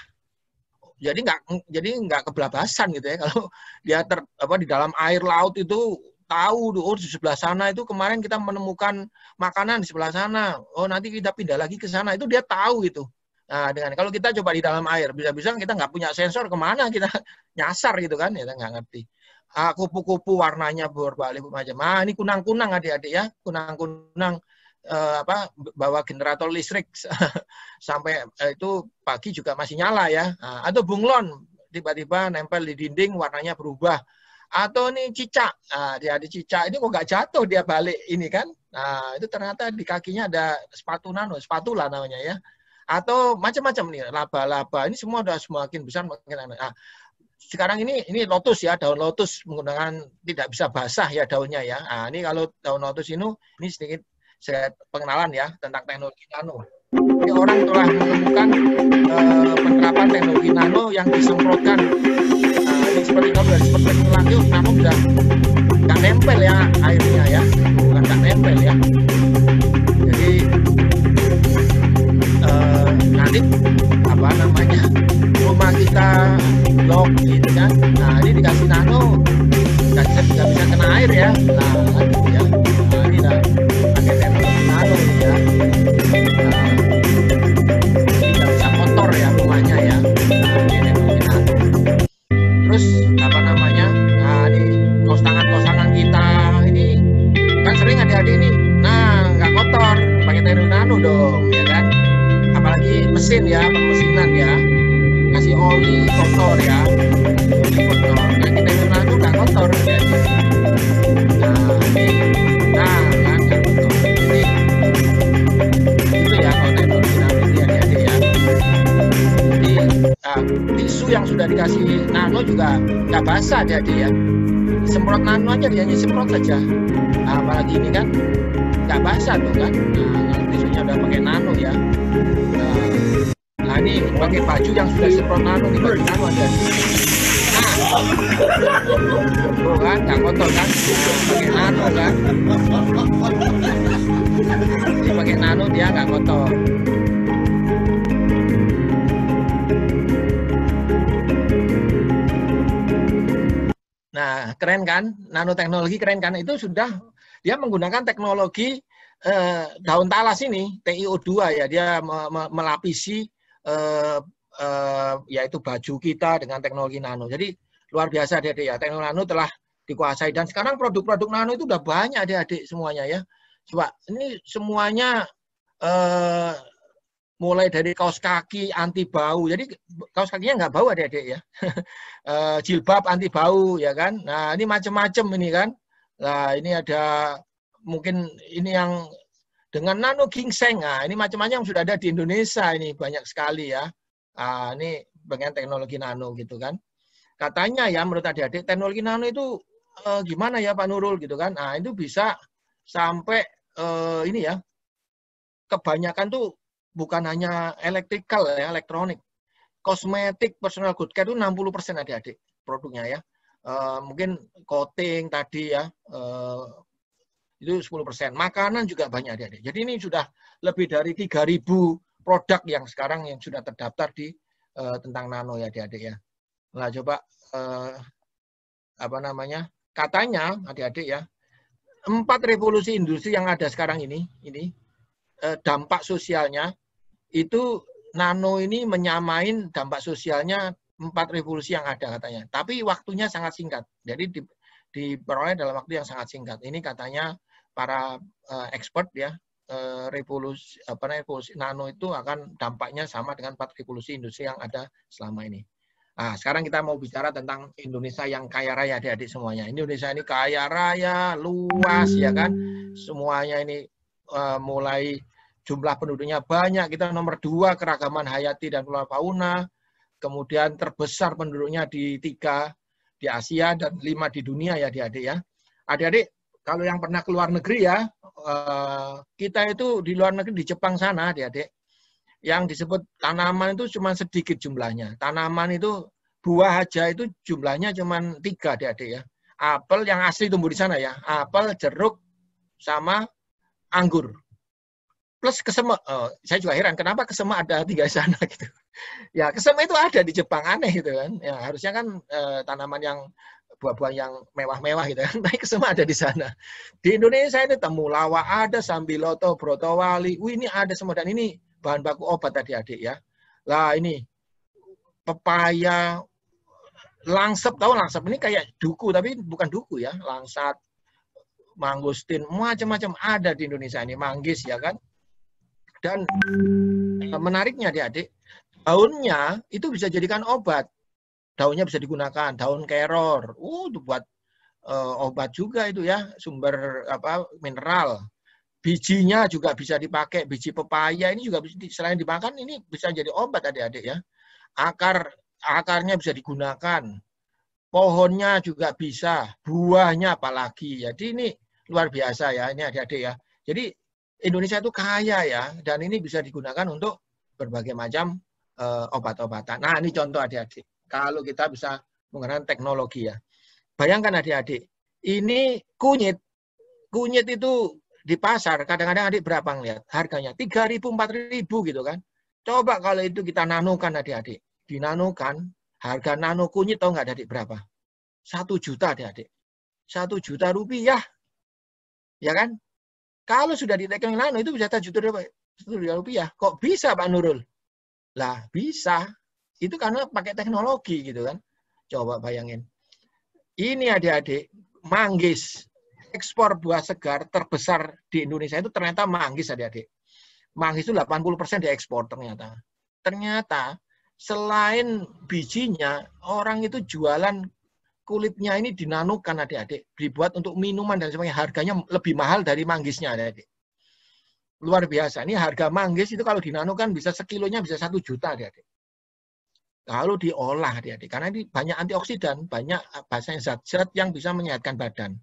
Jadi nggak kebelabasan gitu ya. Kalau dia di dalam air laut itu tahu di sebelah sana itu kemarin kita menemukan makanan di sebelah sana. Oh nanti kita pindah lagi ke sana. Itu dia tahu gitu. Nah kalau kita coba di dalam air, bisa-bisa kita nggak punya sensor kemana kita nyasar gitu kan? Ya nggak ngerti. kupu-kupu warnanya berbalik macam. Ini kunang-kunang adik-adik ya, kunang-kunang bawa generator listrik sampai itu pagi juga masih nyala ya. Atau bunglon tiba-tiba nempel di dinding warnanya berubah. Atau nih cicak, adik-adik cicak ini kok nggak jatuh dia balik ini kan. Nah itu ternyata di kakinya ada spatula namanya ya. Atau macam-macam nih laba-laba ini semua udah semakin besar makin aneh. Sekarang ini lotus ya, daun lotus menggunakan tidak bisa basah ya daunnya ya. Ini kalau daun lotus ini sedikit pengenalan ya tentang teknologi nano. Ini orang telah menemukan penerapan teknologi nano yang disemprotkan. Ini seperti kalau dari seperti lagi nano udah nggak nempel ya airnya ya, bukan nggak nempel ya. Jadi nanti apa namanya rumah kita blok gitu kan. Nah ini dikasih nano nggak bisa kena air ya. Nah gitu ya. Nah ini lah pakai teknologi nano ini ya. Tidak bisa kotor ya rumahnya ya. Nah ini teknologi nano. Terus apa namanya? Nah ini kosangan kita ini kan sering adik-adik ini. Nah nggak kotor pakai teknologi nano dong ya kan. Apalagi mesin ya, pemesinan ya, kasih oli kotor ya, nah kita itu nggak kotor ya. Nah kan nggak kotor. Jadi itu ya kalau teknologi nano ya. Jadi tisu yang sudah dikasih nano juga nggak basah ya. Semprot nano aja dia semprot saja. Apalagi ini kan nggak basah tuh kan. Nah tisunya udah pakai nano ya. Nah ini pakai baju yang sudah semprot nano nih, baju nano aja. Tuh kan, nggak kotor kan? Pakai nano kan? Ini pakai nano dia nggak kotor. Nah keren kan? Nanoteknologi keren kan? Itu sudah dia menggunakan teknologi daun talas ini, TiO2 ya, dia melapisi yaitu baju kita dengan teknologi nano. Jadi luar biasa adik-adik ya, teknologi nano telah dikuasai dan sekarang produk-produk nano itu udah banyak adik-adik semuanya ya. Coba ini semuanya mulai dari kaos kaki anti bau, jadi kaos kakinya nggak bau adik-adik ya. Jilbab anti bau ya kan. Nah ini macam-macam ini kan. Nah ini ada mungkin ini yang dengan nano ginseng, nah ini macam-macam yang sudah ada di Indonesia ini banyak sekali ya. Ini bagian teknologi nano gitu kan. Katanya ya menurut adik-adik teknologi nano itu gimana ya Pak Nurul gitu kan. Nah itu bisa sampai ini ya kebanyakan tuh bukan hanya electrical ya, elektronik, kosmetik, personal good care itu 60% adik-adik produknya ya. Mungkin coating tadi ya. Itu 10%. Makanan juga banyak adik-adik. Jadi ini sudah lebih dari 3.000 produk yang sekarang yang sudah terdaftar di tentang nano ya adik-adik ya. Nah coba apa namanya? Katanya adik-adik ya, 4 revolusi industri yang ada sekarang ini dampak sosialnya itu nano ini menyamain dampak sosialnya 4 revolusi yang ada katanya. Tapi waktunya sangat singkat. Jadi diperoleh dalam waktu yang sangat singkat. Ini katanya para expert ya, revolusi nano itu akan dampaknya sama dengan 4 revolusi industri yang ada selama ini. Nah, sekarang kita mau bicara tentang Indonesia yang kaya raya adik-adik semuanya. Indonesia ini kaya raya, luas ya kan. Semuanya ini mulai jumlah penduduknya banyak, kita nomor 2 keragaman hayati dan fauna, kemudian terbesar penduduknya di 3 di Asia dan 5 di dunia ya adik-adik ya. Adik-adik kalau yang pernah keluar negeri ya, kita itu di luar negeri di Jepang sana adik-adik, yang disebut tanaman itu cuma sedikit jumlahnya. Tanaman itu buah aja itu jumlahnya cuma 3 adik-adik ya. Apel yang asli tumbuh di sana ya, apel, jeruk, sama anggur. Plus kesema. Saya juga heran kenapa kesema ada 3 di sana gitu. Ya kesema itu ada di Jepang, aneh gitu kan. Ya harusnya kan tanaman yang buah-buah yang mewah-mewah gitu kan. Tapi kesema ada di sana. Di Indonesia ini temulawak ada, sambiloto, brotowali. Ini ada semua dan ini bahan baku obat adik-adik ya. Lah ini pepaya, langsep, tahu langsep ini kayak duku tapi bukan duku ya, langsat, mangustin, macam-macam ada di Indonesia ini, manggis ya kan. Dan menariknya adik-adik, daunnya itu bisa jadikan obat. Daunnya bisa digunakan, daun keror. Itu buat obat juga itu ya, sumber mineral. Bijinya juga bisa dipakai, biji pepaya ini juga selain dimakan ini bisa jadi obat adik-adik ya. Akarnya bisa digunakan. Pohonnya juga bisa, buahnya apalagi. Jadi ini luar biasa ya, ini adik-adik ya. Jadi Indonesia itu kaya ya, dan ini bisa digunakan untuk berbagai macam obat-obatan. Nah, ini contoh adik-adik. Kalau kita bisa menggunakan teknologi ya. Bayangkan adik-adik, ini kunyit. Kunyit itu di pasar, kadang-kadang adik berapa ngeliat? Harganya 3.000, 4.000 gitu kan. Coba kalau itu kita nanokan adik-adik. Dinanokan, harga nano kunyit tahu nggak adik berapa? 1 juta adik-adik. 1 juta rupiah. Ya kan? Kalau sudah di teknologi nano itu bisa 1 juta rupiah. Kok bisa Pak Nurul? Lah bisa. Itu karena pakai teknologi gitu kan. Coba bayangin. Ini adik-adik, manggis. Ekspor buah segar terbesar di Indonesia itu ternyata manggis adik-adik. Manggis itu 80% diekspor ternyata. Ternyata selain bijinya, orang itu jualan kulitnya ini dinanukan adik-adik. Dibuat untuk minuman dan sebagainya. Harganya lebih mahal dari manggisnya adik-adik. Luar biasa. Ini harga manggis itu kalau dinanukan bisa sekilonya bisa 1 juta adik-adik. Kalau diolah adik-adik. Karena ini banyak antioksidan, banyak bahasanya zat-zat yang bisa menyehatkan badan.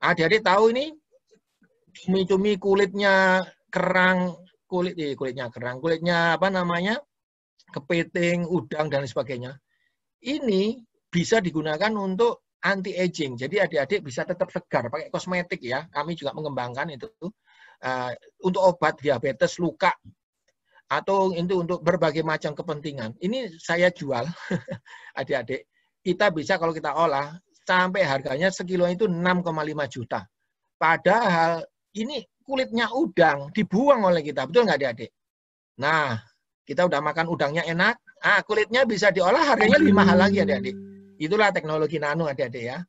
Adik-adik tahu ini cumi-cumi kulitnya kerang, kulitnya kerang, kulitnya apa namanya? Kepiting, udang dan sebagainya. Ini bisa digunakan untuk anti aging. Jadi adik-adik bisa tetap segar pakai kosmetik ya. Kami juga mengembangkan itu untuk obat diabetes, luka atau itu untuk berbagai macam kepentingan. Ini saya jual adik-adik. Kita bisa kalau kita olah sampai harganya sekilo itu 6,5 juta. Padahal ini kulitnya udang dibuang oleh kita. Betul nggak adik-adik? Nah, kita udah makan udangnya enak. Kulitnya bisa diolah harganya lebih mahal lagi adik-adik. Itulah teknologi nano adik-adik ya.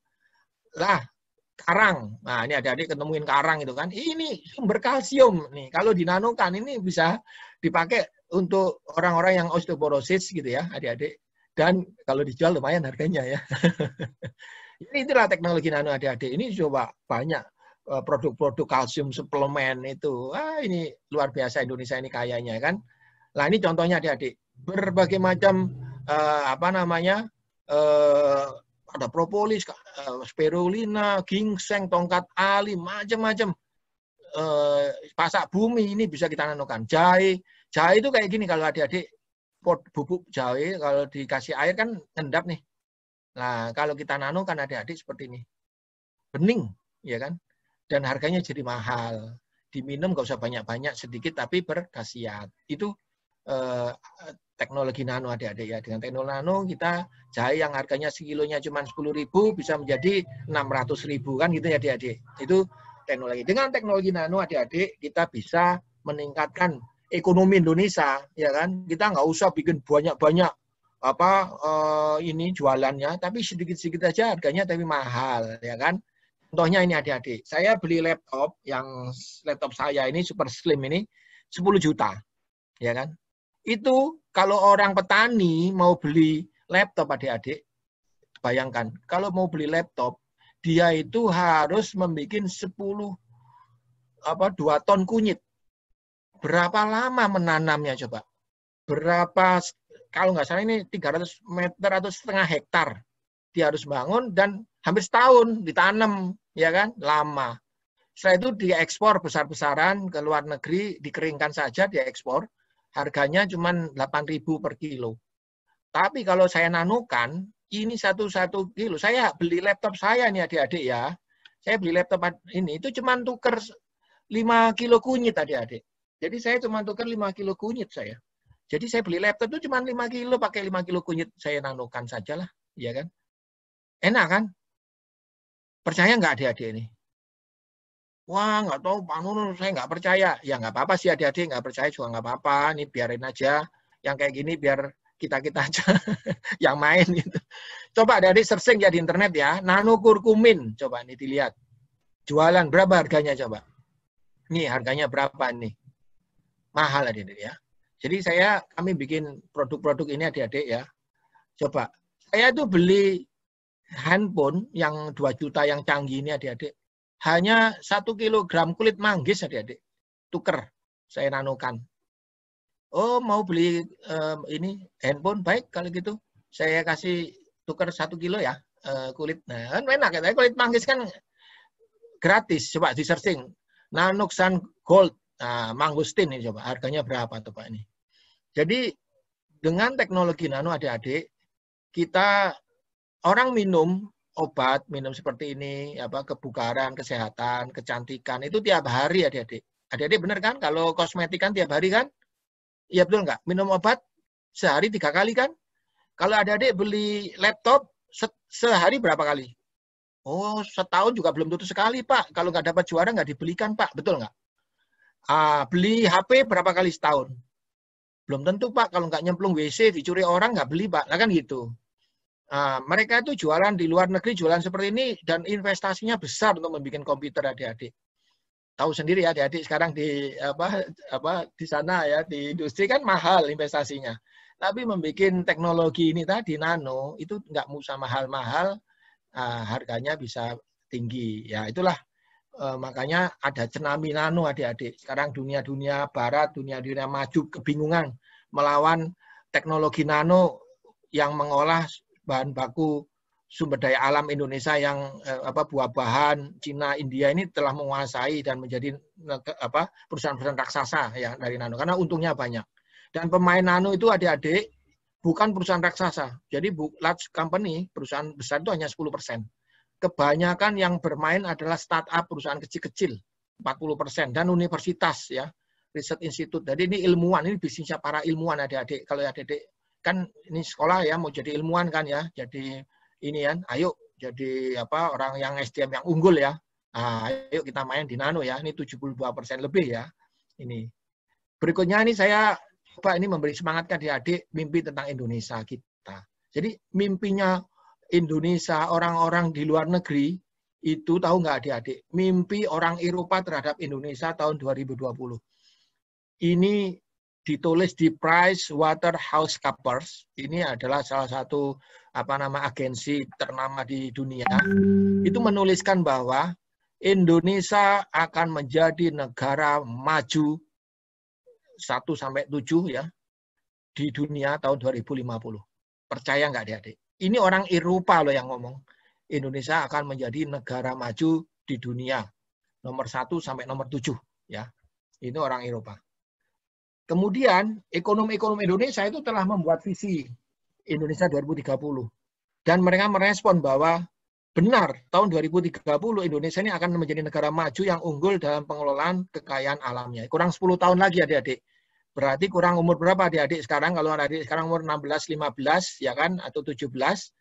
Lah, karang. Nah, ini adik-adik ketemuin karang itu kan. Ini sumber kalsium nih. Kalau dinanokan ini bisa dipakai untuk orang-orang yang osteoporosis gitu ya, adik-adik. Dan kalau dijual lumayan harganya ya. Itulah teknologi nano adik-adik. Ini coba banyak produk-produk kalsium suplemen itu. Ini luar biasa Indonesia ini kayanya kan. Nah, ini contohnya adik-adik. Berbagai macam ada propolis, spirulina, ginseng, tongkat ali, macam-macam. Pasak bumi ini bisa kita nanokan. Jahe itu kayak gini kalau adik-adik bubuk jahe kalau dikasih air kan ngendap nih. Nah, kalau kita nanokan adik-adik seperti ini. Bening, ya kan? Dan harganya jadi mahal. Diminum nggak usah banyak-banyak, sedikit tapi berkhasiat. Itu teknologi nano adik-adik ya. Dengan teknologi nano kita jahe yang harganya sekilonya cuma 10.000 bisa menjadi 600.000 kan gitu ya adik-adik. Itu teknologi. Dengan teknologi nano adik-adik kita bisa meningkatkan ekonomi Indonesia ya kan. Kita nggak usah bikin banyak-banyak ini jualannya, tapi sedikit-sedikit aja harganya tapi mahal ya kan. Contohnya ini adik-adik. Saya beli laptop saya ini super slim ini 10 juta. Ya kan? Itu kalau orang petani mau beli laptop adik-adik, bayangkan kalau mau beli laptop dia itu harus membuat 2 ton kunyit. Berapa lama menanamnya coba? Berapa, kalau nggak salah ini 300 meter atau setengah hektar dia harus bangun dan hampir setahun ditanam, ya kan? Lama. Setelah itu diekspor besar-besaran ke luar negeri, dikeringkan saja diekspor. Harganya cuma 8.000 per kilo. Tapi kalau saya nanokan, ini 1 kilo. Saya beli laptop saya nih adik-adik ya. Saya beli laptop ini, itu cuma tuker 5 kilo kunyit adik-adik. Jadi saya cuma tuker 5 kilo kunyit saya. Jadi saya beli laptop itu cuma 5 kilo, pakai 5 kilo kunyit saya nanokan sajalah, ya kan? Enak kan? Percaya nggak adik-adik ini? Wah, nggak tahu Pak Nurul, saya nggak percaya. Ya nggak apa-apa sih adik-adik, nggak percaya juga nggak apa-apa. Ini biarin aja. Yang kayak gini biar kita-kita aja yang main gitu. Coba dari searching ya di internet ya, nanokurkumin. Coba ini dilihat. Jualan berapa harganya coba? Nih harganya berapa nih? Mahal adik-adik ya. Jadi kami bikin produk-produk ini adik-adik ya. Coba, saya itu beli handphone yang 2 juta yang canggih ini adik-adik. Hanya 1 kilogram kulit manggis adik-adik. Tuker, saya nanokan. Oh mau beli ini handphone, baik kalau gitu. Saya kasih tuker 1 kilo ya kulit. Nah kan enak ya, kulit manggis kan gratis. Coba di searching. Nanoxan Gold. Nah, mangustin ini coba. Harganya berapa tuh Pak ini? Jadi dengan teknologi nano adik-adik, kita orang minum obat, minum seperti ini, kebugaran, kesehatan, kecantikan, itu tiap hari adik-adik. Adik-adik benar kan? Kalau kosmetik kan tiap hari kan? Iya betul nggak? Minum obat sehari 3 kali kan? Kalau adik-adik beli laptop sehari berapa kali? Oh, setahun juga belum tentu sekali, Pak. Kalau nggak dapat juara, nggak dibelikan, Pak. Betul nggak? Beli HP berapa kali setahun? Belum tentu, Pak. Kalau nggak nyemplung WC, dicuri orang, nggak beli, Pak. Nah, kan gitu. Mereka itu jualan di luar negeri, jualan seperti ini, dan investasinya besar untuk membuat komputer adik-adik. Tahu sendiri ya, adik-adik sekarang di di sana ya, di industri kan mahal investasinya. Tapi membuat teknologi ini tadi, nano, itu nggak usah mahal-mahal, harganya bisa tinggi. Ya itulah makanya ada tsunami nano adik-adik. Sekarang dunia-dunia barat, dunia-dunia maju kebingungan melawan teknologi nano yang mengolah bahan baku sumber daya alam Indonesia yang buah-bahan Cina, India ini telah menguasai dan menjadi perusahaan-perusahaan raksasa ya dari nano karena untungnya banyak. Dan pemain nano itu adik-adik bukan perusahaan raksasa. Jadi large company, perusahaan besar itu hanya 10%. Kebanyakan yang bermain adalah startup, perusahaan kecil-kecil, 40%. Dan universitas, ya, research institute. Jadi ini ilmuwan, ini bisnisnya para ilmuwan adik-adik. Kalau adik-adik, kan ini sekolah ya, mau jadi ilmuwan kan ya. Jadi ini kan, ayo jadi orang yang SDM yang unggul ya. Ayo kita main di nano ya, ini 72% lebih ya. Ini. Berikutnya ini saya coba ini memberi semangat ke adik-adik mimpi tentang Indonesia kita. Jadi mimpinya Indonesia, orang-orang di luar negeri, itu tahu nggak adik-adik? Mimpi orang Eropa terhadap Indonesia tahun 2020. Ini ditulis di PricewaterhouseCoopers. Ini adalah salah satu agensi ternama di dunia. Itu menuliskan bahwa Indonesia akan menjadi negara maju 1-7 ya di dunia tahun 2050. Percaya nggak adik-adik? Ini orang Eropa loh yang ngomong. Indonesia akan menjadi negara maju di dunia. Nomor 1 sampai nomor 7 ya. Ini orang Eropa. Kemudian ekonomi Indonesia itu telah membuat visi Indonesia 2030. Dan mereka merespon bahwa benar tahun 2030 Indonesia ini akan menjadi negara maju yang unggul dalam pengelolaan kekayaan alamnya. Kurang 10 tahun lagi adik-adik. Berarti kurang umur berapa adik-adik sekarang? Kalau adik sekarang umur 16, 15 ya kan, atau 17, 27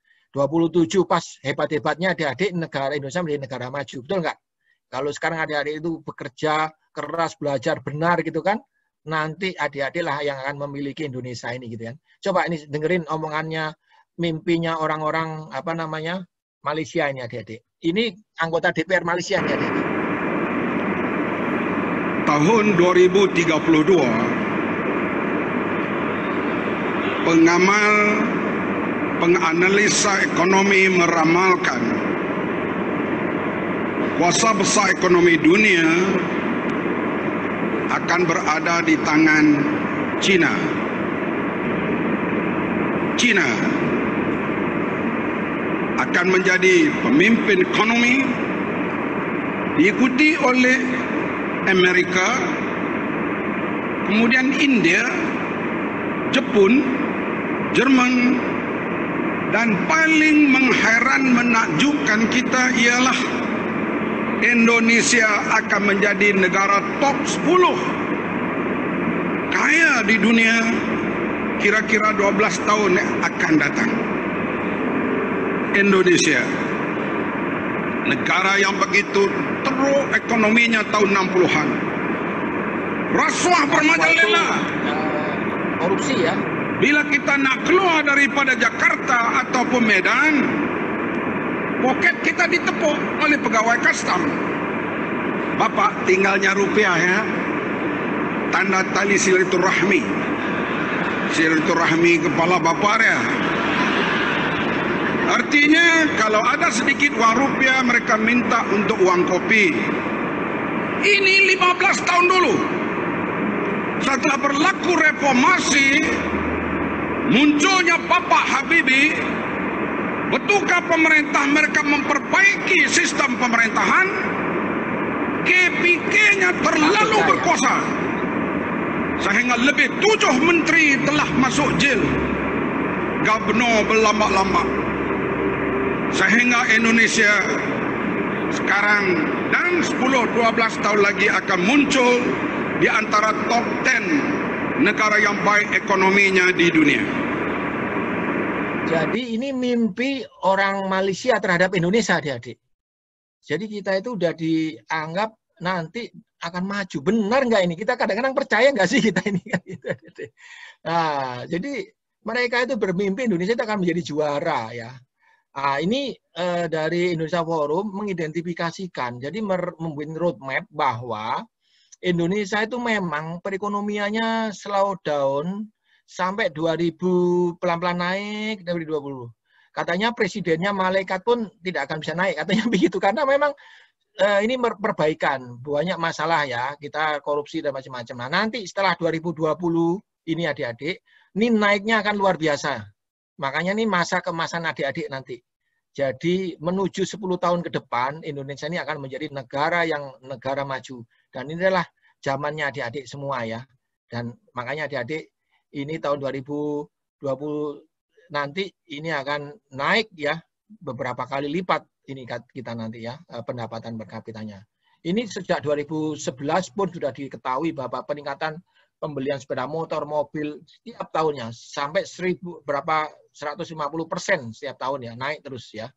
pas hebat-hebatnya adik-adik negara Indonesia menjadi negara maju. Betul nggak? Kalau sekarang adik-adik itu bekerja keras, belajar benar gitu kan, nanti adik-adik lah yang akan memiliki Indonesia ini gitu kan. Coba ini dengerin omongannya, mimpinya orang-orang Malaysia ini adik-adik. Ini anggota DPR Malaysia ini adik-adik. Tahun 2032 penganalisa ekonomi meramalkan kuasa besar ekonomi dunia akan berada di tangan China. China akan menjadi pemimpin ekonomi, diikuti oleh Amerika, kemudian India, Jepun, Jerman, dan paling mengheran menakjubkan kita ialah Indonesia akan menjadi negara top 10 kaya di dunia kira-kira 12 tahun yang akan datang. Indonesia, negara yang begitu teruk ekonominya tahun 60-an. Rasuah bermerajalela. Korupsi ya. Bila kita nak keluar daripada Jakarta ataupun Medan, poket kita ditepuk oleh pegawai custom. Bapak tinggalnya rupiah ya. Tanda tali silaturahmi. Silaturahmi kepala bapak ya. Artinya kalau ada sedikit uang rupiah mereka minta untuk uang kopi. Ini 15 tahun dulu. Setelah berlaku reformasi, munculnya Bapak Habibie. Betulkah pemerintah mereka memperbaiki sistem pemerintahan? KPK-nya terlalu berkuasa. Sehingga lebih 7 menteri telah masuk jail. Gubernur berlambak-lambak. Sehingga Indonesia sekarang dan 10-12 tahun lagi akan muncul di antara top 10 negara yang baik ekonominya di dunia. Jadi ini mimpi orang Malaysia terhadap Indonesia, adik-adik. Jadi kita itu udah dianggap nanti akan maju. Benar nggak ini? Kita kadang-kadang percaya nggak sih kita ini? Nah, jadi mereka itu bermimpi Indonesia itu akan menjadi juara ya. Nah, ini dari Indonesia Forum mengidentifikasikan, jadi membuat roadmap bahwa Indonesia itu memang perekonomiannya slow down sampai 2000 pelan-pelan naik dari 2020. Katanya presidennya malaikat pun tidak akan bisa naik, katanya begitu karena memang ini perbaikan, banyak masalah ya, kita korupsi dan macam-macam. Nah, nanti setelah 2020 ini adik-adik, ini naiknya akan luar biasa. Makanya ini masa kemasan adik-adik nanti. Jadi menuju 10 tahun ke depan, Indonesia ini akan menjadi negara maju. Dan ini adalah zamannya adik-adik semua ya. Dan makanya adik-adik ini tahun 2020 nanti ini akan naik ya, beberapa kali lipat ini kita nanti ya, pendapatan per kapitanya. Ini sejak 2011 pun sudah diketahui bahwa peningkatan pembelian sepeda motor, mobil setiap tahunnya sampai 150% setiap tahun ya, naik terus ya.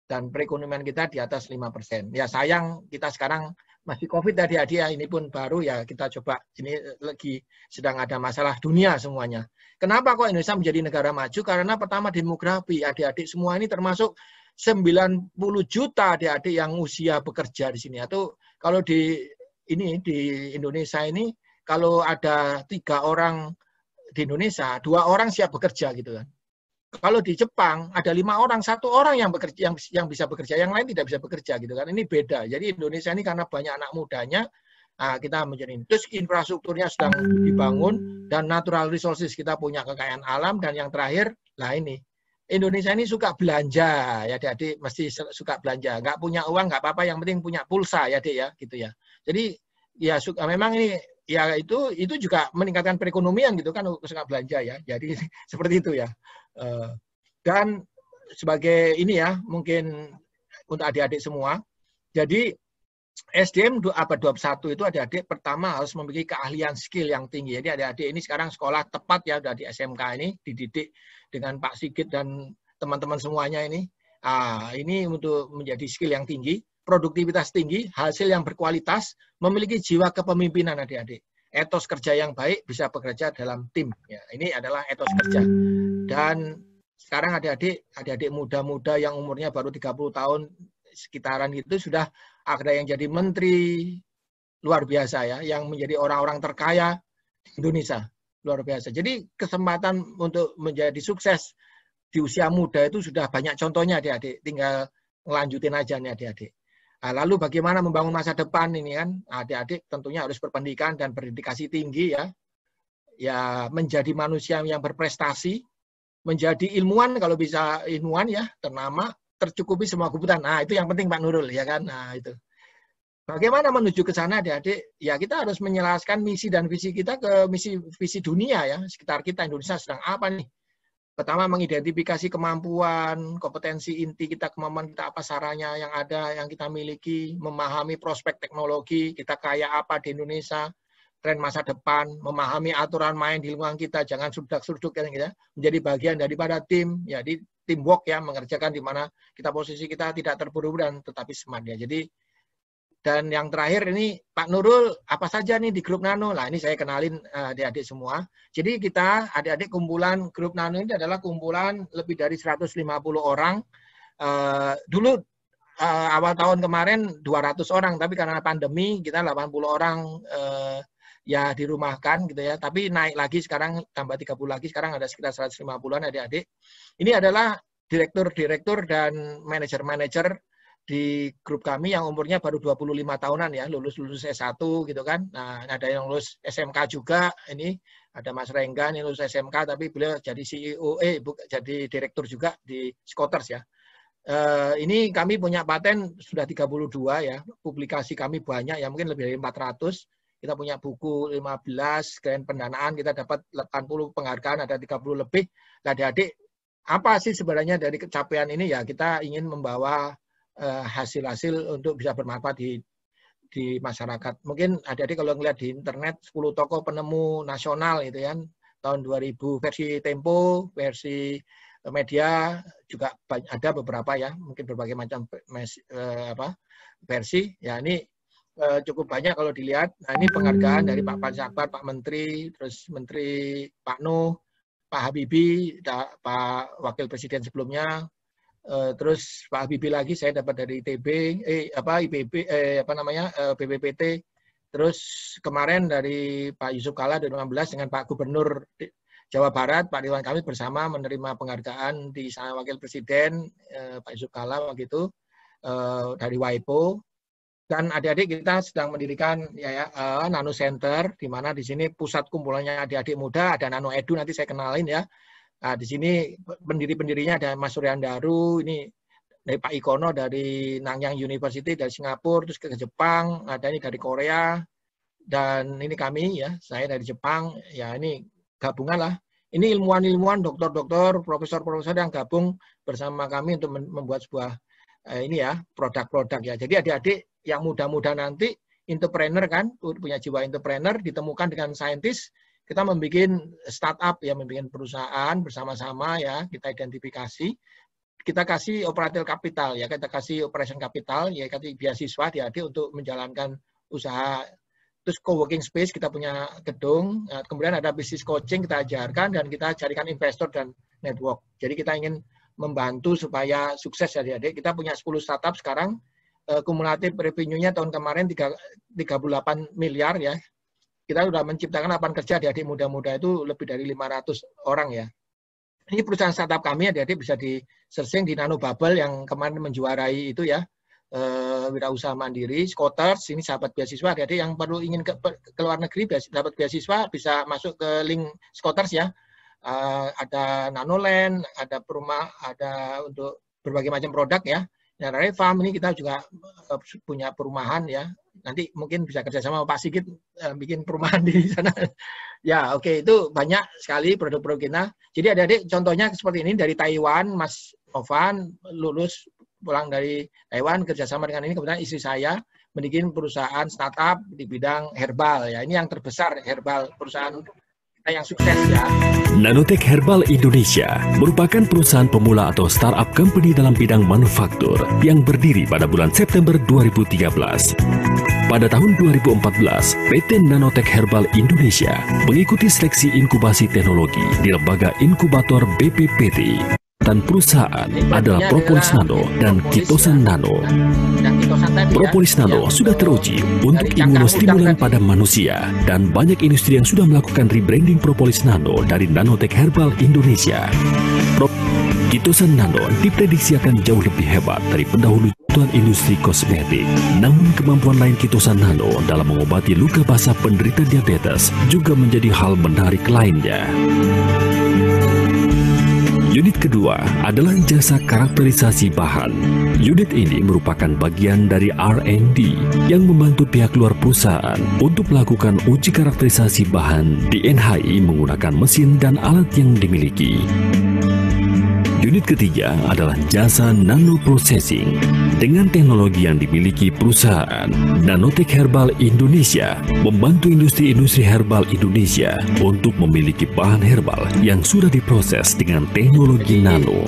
Dan perekonomian kita di atas 5%. Ya sayang kita sekarang masih COVID adik-adik ya, ini pun baru ya, kita coba, ini lagi sedang ada masalah dunia semuanya. Kenapa kok Indonesia menjadi negara maju? Karena pertama demografi, adik-adik semua ini termasuk 90 juta adik-adik yang usia bekerja di sini. Atau kalau di Indonesia ini kalau ada 3 orang di Indonesia, 2 orang siap bekerja gitu kan. Kalau di Jepang ada 5 orang, 1 orang yang bekerja, yang bisa bekerja, yang lain tidak bisa bekerja gitu kan. Ini beda. Jadi Indonesia ini karena banyak anak mudanya, kita menjadi terus infrastrukturnya sedang dibangun dan natural resources kita punya kekayaan alam, dan yang terakhir lah ini. Indonesia ini suka belanja ya adik, mesti suka belanja. Nggak punya uang nggak apa-apa, yang penting punya pulsa ya adik ya, gitu ya. Jadi ya suka, memang ini ya itu juga meningkatkan perekonomian gitu kan, suka belanja ya. Jadi seperti itu ya. Dan sebagai ini ya, mungkin untuk adik-adik semua. Jadi SDM abad 21 itu adik-adik pertama harus memiliki keahlian skill yang tinggi. Jadi adik-adik ini sekarang sekolah tepat ya, udah di SMK ini dididik dengan Pak Sigit dan teman-teman semuanya ini. Ini untuk menjadi skill yang tinggi, produktivitas tinggi, hasil yang berkualitas, memiliki jiwa kepemimpinan adik-adik. Etos kerja yang baik, bisa bekerja dalam tim. Ya, ini adalah etos kerja. Dan sekarang adik-adik muda-muda yang umurnya baru 30 tahun sekitaran itu sudah ada yang jadi menteri luar biasa ya, yang menjadi orang-orang terkaya di Indonesia luar biasa. Jadi kesempatan untuk menjadi sukses di usia muda itu sudah banyak contohnya adik-adik, tinggal ngelanjutin aja nih adik-adik. Lalu bagaimana membangun masa depan ini kan, adik-adik tentunya harus berpendidikan dan berdedikasi tinggi ya, ya menjadi manusia yang berprestasi, menjadi ilmuwan kalau bisa ilmuwan ya, ternama, tercukupi semua kebutuhan. Nah, itu yang penting Pak Nurul ya kan. Nah, itu. Bagaimana menuju ke sana adik-adik? Ya kita harus menjelaskan misi dan visi kita ke visi dunia ya, sekitar kita. Indonesia sedang apa nih? Pertama mengidentifikasi kemampuan, kompetensi inti kita, kemampuan kita apa saranya yang ada, yang kita miliki, memahami prospek teknologi, kita kaya apa di Indonesia, tren masa depan, memahami aturan main di lingkungan kita, jangan surdak-surduk ya, menjadi bagian daripada tim, ya di teamwork ya, mengerjakan di mana kita posisi kita tidak terburu-buru dan tetapi smart ya. Jadi Dan yang terakhir ini Pak Nurul, apa saja nih di grup Nano? Nah ini saya kenalin adik-adik semua. Jadi kita adik-adik kumpulan grup Nano ini adalah kumpulan lebih dari 150 orang. Dulu awal tahun kemarin 200 orang, tapi karena pandemi kita 80 orang ya dirumahkan gitu ya. Tapi naik lagi sekarang tambah 30 lagi, sekarang ada sekitar 150-an adik-adik. Ini adalah direktur-direktur dan manajer-manajer di grup kami yang umurnya baru 25 tahunan ya, lulus S1 gitu kan. Nah, ada yang lulus SMK juga, ini ada Mas Rengga ini lulus SMK tapi beliau jadi CEO, jadi direktur juga di Scooters ya. Ini kami punya paten sudah 32 ya, publikasi kami banyak ya, mungkin lebih dari 400. Kita punya buku 15, grant pendanaan, kita dapat 80 penghargaan, ada 30 lebih. Nah, adik-adik, apa sih sebenarnya dari capaian ini ya, kita ingin membawa hasil-hasil untuk bisa bermanfaat di masyarakat. Mungkin adik-adik kalau ngeliat di internet 10 tokoh penemu nasional itu kan tahun 2000 versi Tempo, versi media juga ada beberapa ya, mungkin berbagai macam versi. Ya ini cukup banyak kalau dilihat. Nah, ini penghargaan dari Pak Pansabar, Pak Menteri, terus Menteri Pak Nuh, Pak Habibie, Pak Wakil Presiden sebelumnya. Terus Pak Habibie lagi saya dapat dari ITB, BPPT. Terus kemarin dari Pak Yusuf Kalla 2015 dengan Pak Gubernur Jawa Barat, Pak Ridwan Kamil bersama menerima penghargaan di sana Wakil Presiden Pak Yusuf Kalla waktu itu dari WIPO. Dan adik-adik kita sedang mendirikan Nano Center, di mana di sini pusat kumpulannya adik-adik muda, ada Nano Edu nanti saya kenalin ya. Nah, di sini pendiri-pendirinya ada Mas Suryan Daru, ini dari Pak Ikono dari Nanyang University dari Singapura, terus ke Jepang, ada ini dari Korea, dan ini kami ya, saya dari Jepang, ya ini gabungan lah. Ini ilmuwan-ilmuwan, dokter-dokter, profesor-profesor yang gabung bersama kami untuk membuat sebuah ini ya produk-produk ya. Jadi adik-adik yang muda-muda nanti entrepreneur kan, punya jiwa entrepreneur, ditemukan dengan saintis. Kita membuat startup ya, membuat perusahaan bersama-sama ya, kita identifikasi, kita kasih operational capital ya, kita kasih operation capital ya, kasih beasiswa adik-adik untuk menjalankan usaha. Terus co-working space kita punya gedung, kemudian ada bisnis coaching kita ajarkan dan kita carikan investor dan network. Jadi kita ingin membantu supaya sukses ya adik-adik. Kita punya 10 startup sekarang, kumulatif revenue-nya tahun kemarin 38 miliar ya. Kita sudah menciptakan lapangan kerja adik-adik muda-muda itu lebih dari 500 orang ya. Ini perusahaan startup kami adik-adik bisa di-searching di Nano Bubble yang kemarin menjuarai itu ya, wirausaha mandiri, Scooters, ini sahabat beasiswa, adik-adik yang perlu ingin ke luar negeri dapat beasiswa bisa masuk ke link Scooters ya. Ada Nanoland, ada ada untuk berbagai macam produk ya. Nah, dari farm ini kita juga punya perumahan ya. Nanti mungkin bisa kerjasama Pak Sigit bikin perumahan di sana. Ya, oke, itu banyak sekali produk-produk kita. Jadi adik-adik contohnya seperti ini dari Taiwan, Mas Ovan lulus pulang dari Taiwan kerjasama dengan ini. Kemudian istri saya bikin perusahaan startup di bidang herbal ya. Ini yang terbesar herbal perusahaan yang sukses ya. Nanotech Herbal Indonesia merupakan perusahaan pemula atau startup company dalam bidang manufaktur yang berdiri pada bulan September 2013. Pada tahun 2014, PT Nanotech Herbal Indonesia mengikuti seleksi inkubasi teknologi di Lembaga Inkubator BPPT. Dan perusahaan adalah Propolis Nano dan Kitosan Nano. Propolis Nano sudah teruji untuk imunostimulan pada manusia dan banyak industri yang sudah melakukan rebranding Propolis Nano dari Nanotech Herbal Indonesia. Kitosan Nano diprediksi akan jauh lebih hebat dari pendahulu industri kosmetik. Namun kemampuan lain Kitosan Nano dalam mengobati luka basah penderita diabetes juga menjadi hal menarik lainnya. Unit kedua adalah jasa karakterisasi bahan. Unit ini merupakan bagian dari R&D yang membantu pihak luar perusahaan untuk melakukan uji karakterisasi bahan di NHI menggunakan mesin dan alat yang dimiliki. Unit ketiga adalah jasa nanoprocessing. Dengan teknologi yang dimiliki perusahaan, Nanotech Herbal Indonesia membantu industri-industri herbal Indonesia untuk memiliki bahan herbal yang sudah diproses dengan teknologi nano.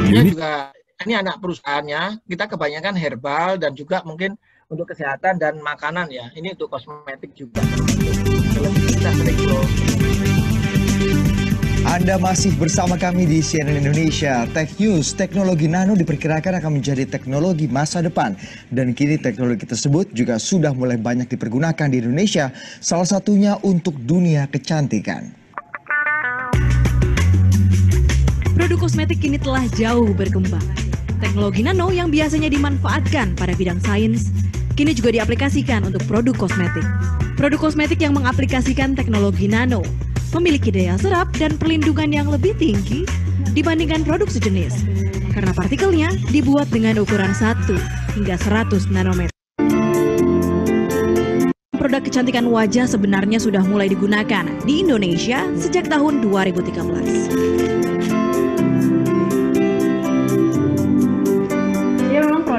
Unit juga ini anak perusahaannya, kita kebanyakan herbal dan juga mungkin untuk kesehatan dan makanan ya. Ini untuk kosmetik juga. Kita sering Anda masih bersama kami di CNN Indonesia Tech News. Teknologi nano diperkirakan akan menjadi teknologi masa depan. Dan kini teknologi tersebut juga sudah mulai banyak dipergunakan di Indonesia. Salah satunya untuk dunia kecantikan. Produk kosmetik kini telah jauh berkembang. Teknologi nano yang biasanya dimanfaatkan pada bidang sains, kini juga diaplikasikan untuk produk kosmetik. Produk kosmetik yang mengaplikasikan teknologi nano memiliki daya serap dan perlindungan yang lebih tinggi dibandingkan produk sejenis, karena partikelnya dibuat dengan ukuran 1 hingga 100 nanometer. Produk kecantikan wajah sebenarnya sudah mulai digunakan di Indonesia sejak tahun 2013.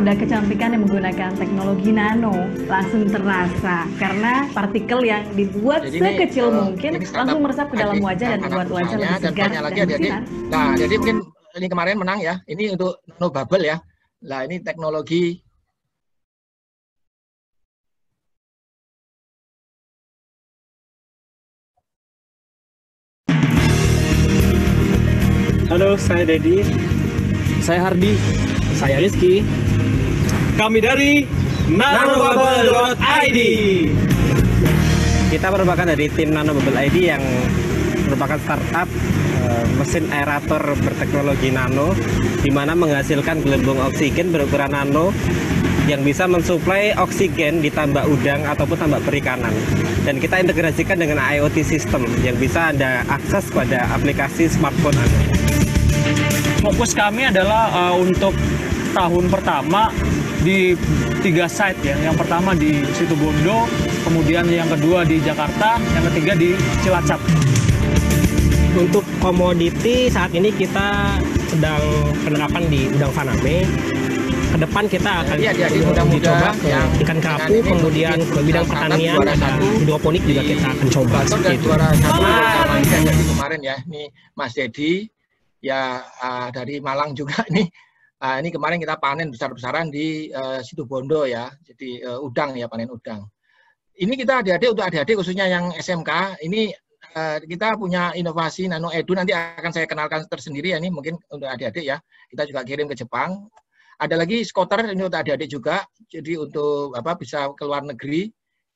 Produk kecantikan yang menggunakan teknologi nano langsung terasa karena partikel yang dibuat sekecil mungkin langsung meresap ke dalam wajah dan membuat wajah lebih segar dan bersinar. Nah, jadi mungkin ini kemarin menang ya. Ini untuk nano bubble ya. Nah, ini teknologi. Halo, saya Dedi. Saya Hardi. Saya Rizky. Kami dari nanobubble.id. Kita merupakan dari tim Nanobubble ID yang merupakan startup mesin aerator berteknologi nano, di mana menghasilkan gelembung oksigen berukuran nano yang bisa mensuplai oksigen di tambak udang ataupun tambak perikanan. Dan kita integrasikan dengan IoT system yang bisa Anda akses pada aplikasi smartphone Anda. Fokus kami adalah untuk tahun pertama di 3 site ya. Yang pertama di Situbondo, kemudian yang kedua di Jakarta, yang ketiga di Cilacap. Untuk komoditi saat ini kita sedang penerapan di udang faname. Ke depan kita akan coba ke ikan kerapu, kemudian ke bidang pertanian, ada hidroponik juga kita akan coba seperti itu. Kemarin ya, ini Mas Dedi ya dari Malang juga nih. Ini kemarin kita panen besar-besaran di Situbondo ya, jadi udang ya, panen udang. Ini kita adik-adik, untuk adik-adik khususnya yang SMK, ini kita punya inovasi Nano Edu, nanti akan saya kenalkan tersendiri ya, ini mungkin untuk adik-adik ya, kita juga kirim ke Jepang. Ada lagi skuter, ini untuk adik-adik juga, jadi untuk bisa ke luar negeri,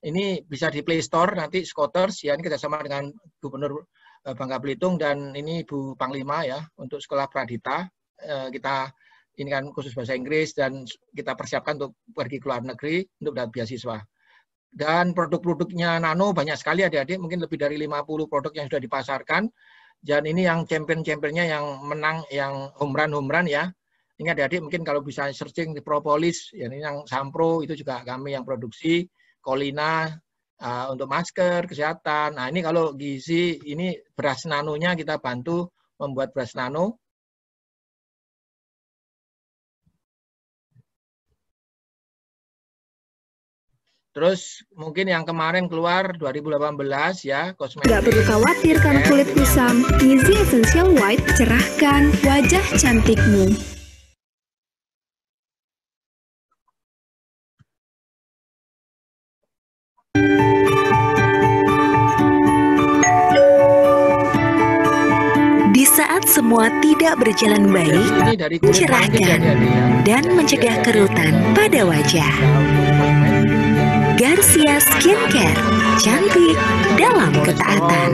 ini bisa di Play Store, nanti Scooters ya, ini kerjasama dengan Gubernur Bangka Belitung dan ini Bu Panglima ya, untuk sekolah Pradita, kita ini kan khusus bahasa Inggris dan kita persiapkan untuk pergi ke luar negeri untuk dapat beasiswa. Dan produk-produknya Nano banyak sekali adik-adik, mungkin lebih dari 50 produk yang sudah dipasarkan. Dan ini yang champion-championnya yang menang, yang home run ya. Ini adik-adik mungkin kalau bisa searching di Propolis, ya ini yang Sampro itu juga kami yang produksi, Colina untuk masker, kesehatan. Nah ini kalau gizi, ini beras nanonya kita bantu membuat beras nano. Terus mungkin yang kemarin keluar 2018 ya, kosmetik. Gak perlu khawatir karena kulit kusam. Gizi Essential White cerahkan wajah cantikmu. Di saat semua tidak berjalan baik, mencerahkan dan mencegah kerutan pada wajah. Garcia Skincare, cantik dalam ketaatan.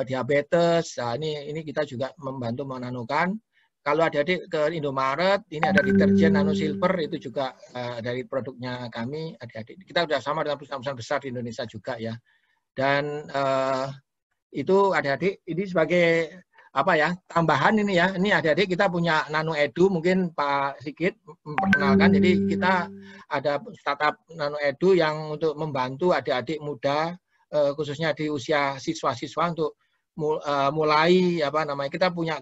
Diabetes, nah ini kita juga membantu menanukan. Kalau adik-adik ke Indomaret, ini ada deterjen Nano Silver, itu juga dari produknya kami, adik-adik. Kita sudah sama dengan perusahaan-perusahaan besar di Indonesia juga ya. Dan itu adik-adik, ini sebagai tambahan ini ya. Ini adik-adik kita punya Nano Edu, mungkin Pak Sigit memperkenalkan. Jadi kita ada startup Nano Edu yang untuk membantu adik-adik muda, khususnya di usia siswa-siswa untuk mulai kita punya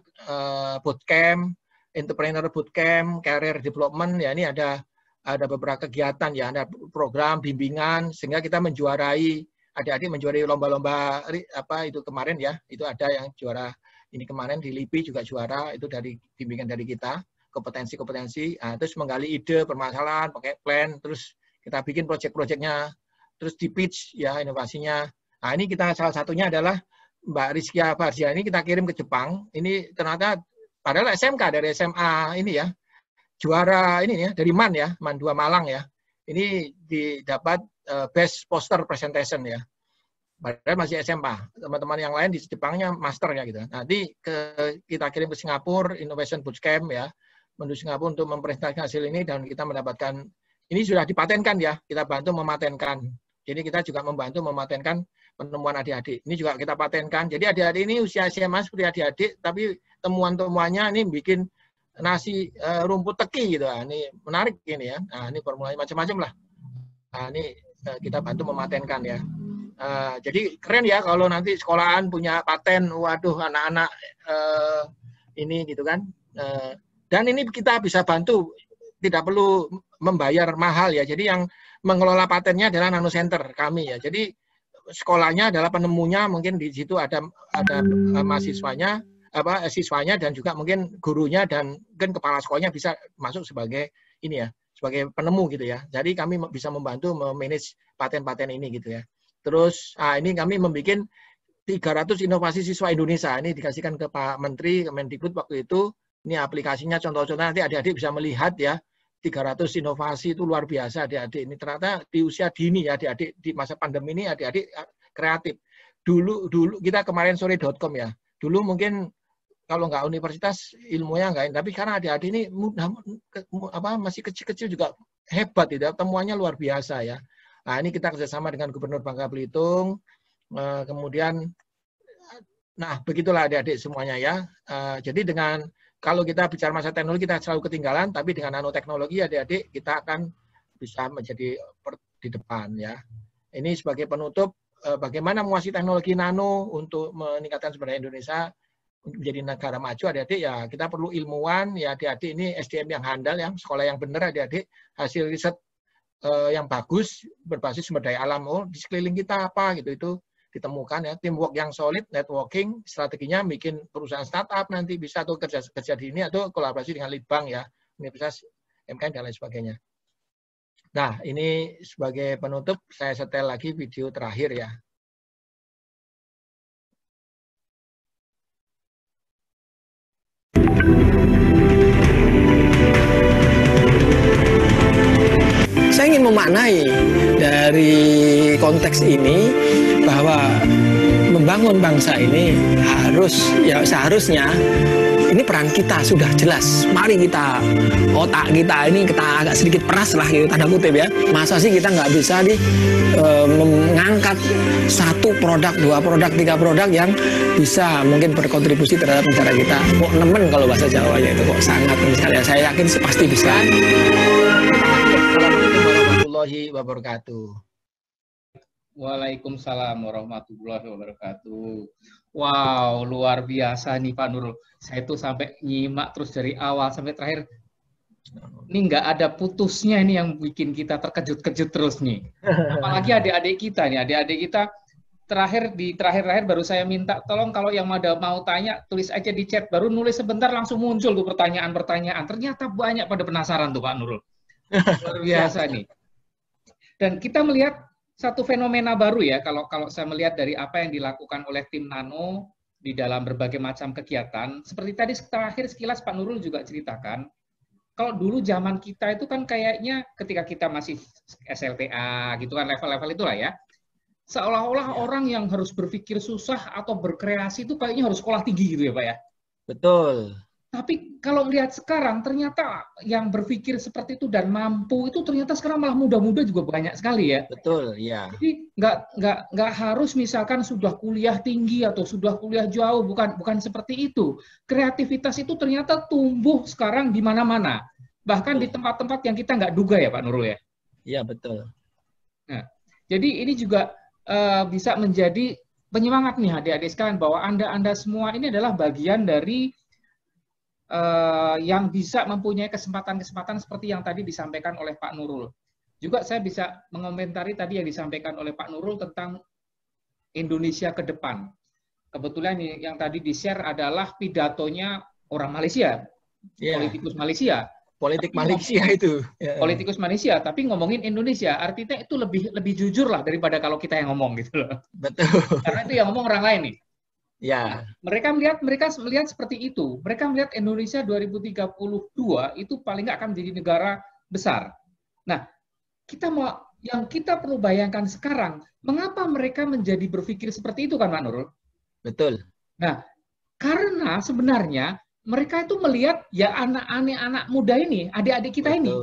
bootcamp, entrepreneur bootcamp, career development ya. Ini ada beberapa kegiatan ya, ada program bimbingan sehingga kita menjuarai adik-adik menjuarai lomba-lomba itu kemarin ya. Itu ada yang juara ini kemarin di LIPI juga juara, itu dari bimbingan dari kita. kompetensi-kompetensi, terus menggali ide, permasalahan, pakai plan, terus kita bikin project-projectnya, terus di pitch ya inovasinya. Nah ini kita salah satunya adalah Mbak Rizkia Farzia ini kita kirim ke Jepang. Ini ternyata padahal SMK dari SMA ini ya juara ini ya dari MAN ya, MAN 2 Malang ya. Ini didapat best poster presentation ya. Padahal masih SMA. Teman-teman yang lain di Jepangnya masternya gitu. Nanti kita kirim ke Singapura Innovation Bootcamp ya, menuju Singapura untuk mempresentasikan hasil ini dan kita mendapatkan ini sudah dipatenkan ya. Kita bantu mematenkan. Jadi kita juga membantu mematenkan penemuan adik-adik. Ini juga kita patenkan. Jadi adik-adik ini usia SMA seperti adik-adik, tapi temuan-temuannya ini bikin nasi rumput teki gitu. Nah, ini menarik ini ya. Nah, ini formulanya macam-macam lah. Nah, ini kita bantu mematenkan ya. Jadi keren ya kalau nanti sekolahan punya paten. Waduh, anak-anak ini gitu kan. Dan ini kita bisa bantu, tidak perlu membayar mahal ya. Jadi yang mengelola patennya adalah Nano Center kami ya. Jadi sekolahnya adalah penemunya, mungkin di situ ada mahasiswanya, siswanya dan juga mungkin gurunya dan mungkin kepala sekolahnya bisa masuk sebagai ini ya, sebagai penemu gitu ya. Jadi kami bisa membantu memanage paten-paten ini gitu ya. Terus ini kami membuat 300 inovasi siswa Indonesia. Ini dikasihkan ke Pak Menteri, Kemendikbud waktu itu. Ini aplikasinya contoh-contoh nanti adik-adik bisa melihat ya. 300 inovasi itu luar biasa adik-adik. Ini ternyata di usia dini ya adik-adik di masa pandemi ini adik-adik kreatif. Dulu kita kemarin sore.com ya. Dulu mungkin kalau nggak universitas ilmunya nggak, tapi karena adik-adik ini masih kecil-kecil juga hebat ya. Temuannya luar biasa ya. Nah, ini kita kerjasama dengan Gubernur Bangka Belitung. Kemudian nah begitulah adik-adik semuanya ya. Jadi dengan kalau kita bicara masa teknologi kita selalu ketinggalan, tapi dengan nanoteknologi adik-adik kita akan bisa menjadi di depan ya. Ini sebagai penutup bagaimana menguasai teknologi nano untuk meningkatkan sumber daya Indonesia menjadi negara maju adik-adik ya kita perlu ilmuwan ya adik-adik ini SDM yang handal yang sekolah yang benar adik-adik hasil riset yang bagus berbasis sumber daya alam di sekeliling kita apa gitu itu ditemukan ya, teamwork yang solid, networking, strateginya bikin perusahaan startup nanti bisa tuh kerja di ini atau kolaborasi dengan Litbang ya, Universitas MKN dan lain sebagainya. Nah, ini sebagai penutup saya setel lagi video terakhir ya. Saya ingin memaknai dari konteks ini bahwa membangun bangsa ini seharusnya ini peran kita sudah jelas. Mari kita otak kita ini kita agak sedikit peras lah gitu tanda kutip ya. Masa sih kita nggak bisa mengangkat 1 produk, 2 produk, 3 produk yang bisa mungkin berkontribusi terhadap negara kita. Kok nemen kalau bahasa Jawanya itu kok sangat misalnya saya yakin pasti bisa. Warahmatullahi wabarakatuh. Waalaikumsalam warahmatullahi wabarakatuh. Wow, luar biasa nih Pak Nurul. Saya tuh sampai nyimak terus dari awal sampai terakhir. Ini nggak ada putusnya ini yang bikin kita terkejut-kejut terus nih. Apalagi adik-adik kita nih, adik-adik kita terakhir baru saya minta tolong kalau yang mau tanya tulis aja di chat, baru nulis sebentar langsung muncul tuh pertanyaan-pertanyaan. Ternyata banyak pada penasaran tuh Pak Nurul. Luar biasa nih. Dan kita melihat satu fenomena baru ya, kalau saya melihat dari apa yang dilakukan oleh tim Nano di dalam berbagai macam kegiatan, seperti tadi terakhir sekilas Pak Nurul juga ceritakan, kalau dulu zaman kita itu kan kayaknya ketika kita masih SLTA gitu kan, level-level itulah ya, seolah-olah orang yang harus berpikir susah atau berkreasi itu kayaknya harus sekolah tinggi gitu ya Pak ya? Betul. Tapi kalau melihat sekarang, ternyata yang berpikir seperti itu dan mampu itu ternyata sekarang malah muda-muda juga banyak sekali ya. Betul, ya. Jadi nggak harus misalkan sudah kuliah tinggi atau sudah kuliah jauh, bukan seperti itu. Kreativitas itu ternyata tumbuh sekarang di mana-mana. Bahkan di tempat-tempat yang kita nggak duga ya Pak Nurul ya. Iya, betul. Nah, jadi ini juga bisa menjadi penyemangat nih adik-adik sekalian bahwa Anda semua ini adalah bagian dari yang bisa mempunyai kesempatan-kesempatan seperti yang tadi disampaikan oleh Pak Nurul. Juga saya bisa mengomentari tadi yang disampaikan oleh Pak Nurul tentang Indonesia ke depan. Kebetulan yang tadi di-share adalah pidatonya orang Malaysia, politikus Malaysia. Politik Malaysia itu. Politikus Malaysia, tapi ngomongin Indonesia, artinya itu lebih jujur lah daripada kalau kita yang ngomong gitu loh. Betul. Karena itu yang ngomong orang lain nih. Ya. Nah, mereka melihat seperti itu. Mereka melihat Indonesia 2032 itu paling nggak akan menjadi negara besar. Nah, yang kita perlu bayangkan sekarang, mengapa mereka menjadi berpikir seperti itu kan, Pak Nurul? Betul. Nah, karena sebenarnya mereka itu melihat ya anak muda ini, adik-adik kita ini.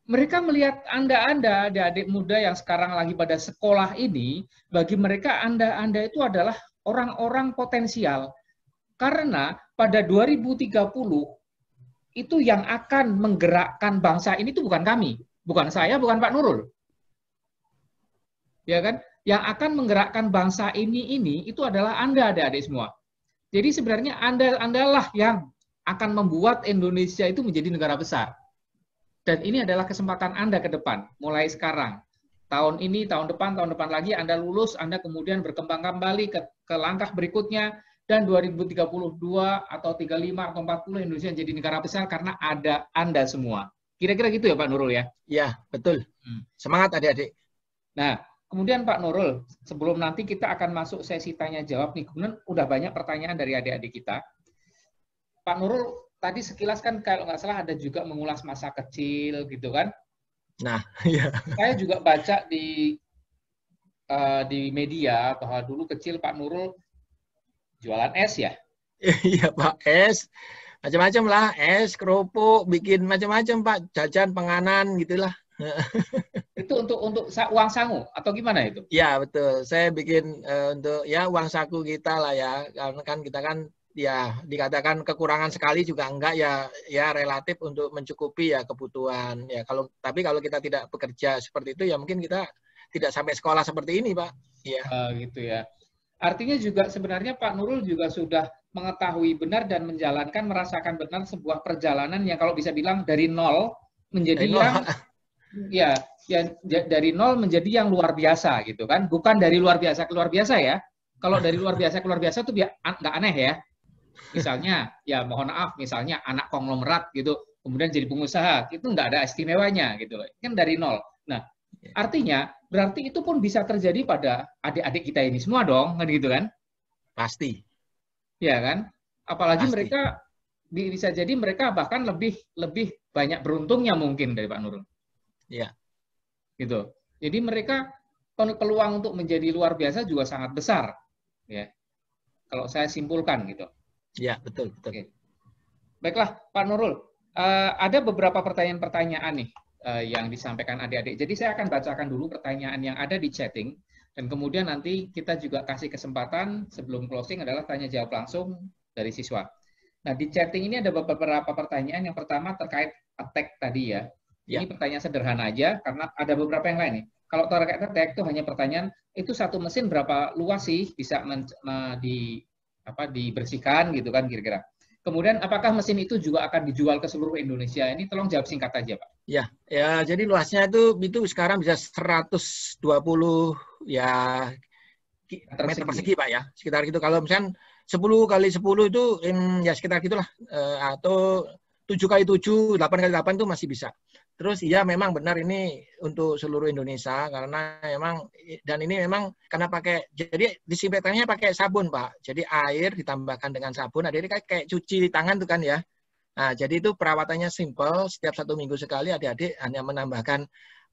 Mereka melihat Anda, adik-adik muda yang sekarang lagi pada sekolah ini, bagi mereka Anda itu adalah orang-orang potensial. Karena pada 2030 itu yang akan menggerakkan bangsa ini itu bukan kami, bukan saya, bukan Pak Nurul. Ya kan? Yang akan menggerakkan bangsa ini itu adalah Anda, adik-adik semua. Jadi sebenarnya Anda-lah yang akan membuat Indonesia itu menjadi negara besar. Dan ini adalah kesempatan Anda ke depan, mulai sekarang. Tahun ini, tahun depan lagi Anda lulus, Anda kemudian berkembang kembali ke langkah berikutnya, dan 2032 atau 35 atau 40 Indonesia menjadi negara besar karena ada Anda semua. Kira-kira gitu ya Pak Nurul ya? Ya, betul. Semangat adik-adik. Nah, kemudian Pak Nurul, sebelum nanti kita akan masuk sesi tanya-jawab nih, kemudian udah banyak pertanyaan dari adik-adik kita. Pak Nurul, tadi sekilas kan kalau nggak salah ada juga mengulas masa kecil gitu kan? Nah, iya. Saya juga baca di media bahwa dulu kecil Pak Nurul jualan es ya? Iya Pak, es. Macam-macam lah, es, kerupuk, bikin macam-macam Pak, jajan, penganan gitulah. Itu untuk uang sangu atau gimana itu? Ya betul, saya bikin untuk ya uang saku kita lah ya, karena kan kita kan ya dikatakan kekurangan sekali juga enggak ya relatif untuk mencukupi ya kebutuhan ya. Tapi kalau kita tidak bekerja seperti itu ya mungkin kita tidak sampai sekolah seperti ini Pak. Ya. Gitu ya. Artinya juga sebenarnya Pak Nurul juga sudah mengetahui benar dan menjalankan, merasakan benar sebuah perjalanan yang kalau bisa bilang dari nol menjadi dari nol menjadi yang luar biasa gitu kan. Bukan dari luar biasa ke luar biasa ya. Kalau dari luar biasa ke luar biasa itu nggak aneh ya. Misalnya, ya mohon maaf, misalnya anak konglomerat gitu, kemudian jadi pengusaha, itu nggak ada istimewanya gitu. Kan dari nol. Nah, artinya berarti itu pun bisa terjadi pada adik-adik kita ini semua dong, kan gitu kan? Pasti. Ya kan? Apalagi pasti. Mereka bisa jadi mereka bahkan lebih banyak beruntungnya mungkin dari Pak Nurul. Iya. Gitu. Jadi mereka peluang untuk menjadi luar biasa juga sangat besar, ya. Kalau saya simpulkan gitu. Ya betul. Oke. Baiklah Pak Nurul, ada beberapa pertanyaan-pertanyaan nih yang disampaikan adik-adik. Jadi saya akan bacakan dulu pertanyaan yang ada di chatting, dan kemudian nanti kita juga kasih kesempatan sebelum closing adalah tanya jawab langsung dari siswa. Nah di chatting ini ada beberapa pertanyaan. Yang pertama terkait attack tadi ya. Ini pertanyaan sederhana aja karena ada beberapa yang lain nih. Kalau terkait attack itu hanya pertanyaan itu satu mesin berapa luas sih bisa dibersihkan gitu kan kira-kira. Kemudian apakah mesin itu juga akan dijual ke seluruh Indonesia? Ini tolong jawab singkat aja Pak. Ya jadi luasnya itu sekarang bisa 120 ya meter persegi Pak ya, sekitar gitu. Kalau misalkan 10 kali 10 itu ya sekitar gitulah, atau 7 kali 7, 8 kali 8 itu masih bisa. Terus ya memang benar ini untuk seluruh Indonesia karena memang, dan ini memang karena jadi disinfektannya pakai sabun Pak. Jadi air ditambahkan dengan sabun, jadi kayak cuci tangan tuh kan ya. Nah jadi itu perawatannya simple, setiap 1 minggu sekali adik-adik hanya menambahkan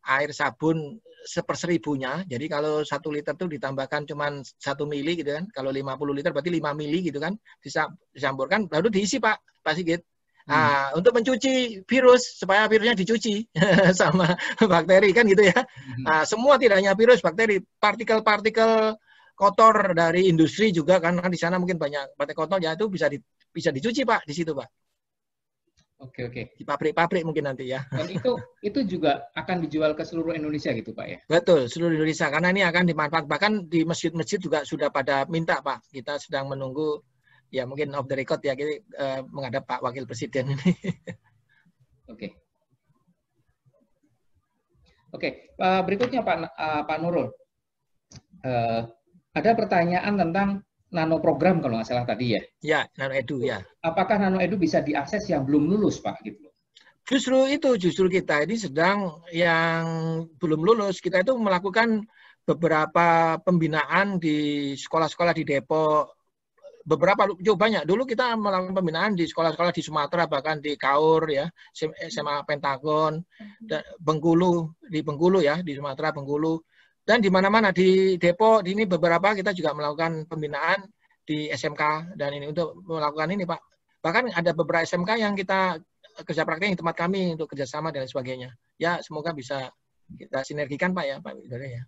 air sabun 1/1000-nya. Jadi kalau 1 liter tuh ditambahkan cuma 1 mili gitu kan. Kalau 50 liter berarti 5 mili gitu kan. Dicampurkan baru diisi Pak Sigit. Nah, untuk mencuci virus supaya virusnya dicuci sama bakteri kan gitu ya. Nah, semua tidak hanya virus, bakteri, partikel-partikel kotor dari industri juga karena di sana mungkin banyak partikel kotor ya itu bisa dicuci Pak di situ Pak. Oke. Di pabrik-pabrik mungkin nanti ya. Dan itu juga akan dijual ke seluruh Indonesia gitu Pak ya? Betul, seluruh Indonesia karena ini akan dimanfaatkan, bahkan di masjid-masjid juga sudah pada minta Pak. Kita sedang menunggu ya mungkin off the record ya kita menghadap Pak Wakil Presiden ini. Oke, berikutnya Pak Nurul. Ada pertanyaan tentang nano program kalau nggak salah tadi ya? Ya, nano edu ya. Apakah nano edu bisa diakses yang belum lulus, Pak? Gitu. Justru kita ini sedang yang belum lulus, kita itu melakukan beberapa pembinaan di sekolah-sekolah di Depok, beberapa cukup banyak. Dulu kita melakukan pembinaan di sekolah-sekolah di Sumatera, bahkan di Kaur ya, SMA Pentagon, Bengkulu, di Bengkulu ya, di Sumatera Bengkulu, dan di mana-mana di Depok ini beberapa kita juga melakukan pembinaan di SMK dan ini untuk melakukan ini Pak. Bahkan ada beberapa SMK yang kita kerja praktek di tempat kami untuk kerjasama dan sebagainya. Ya semoga bisa kita sinergikan Pak ya Pak ya.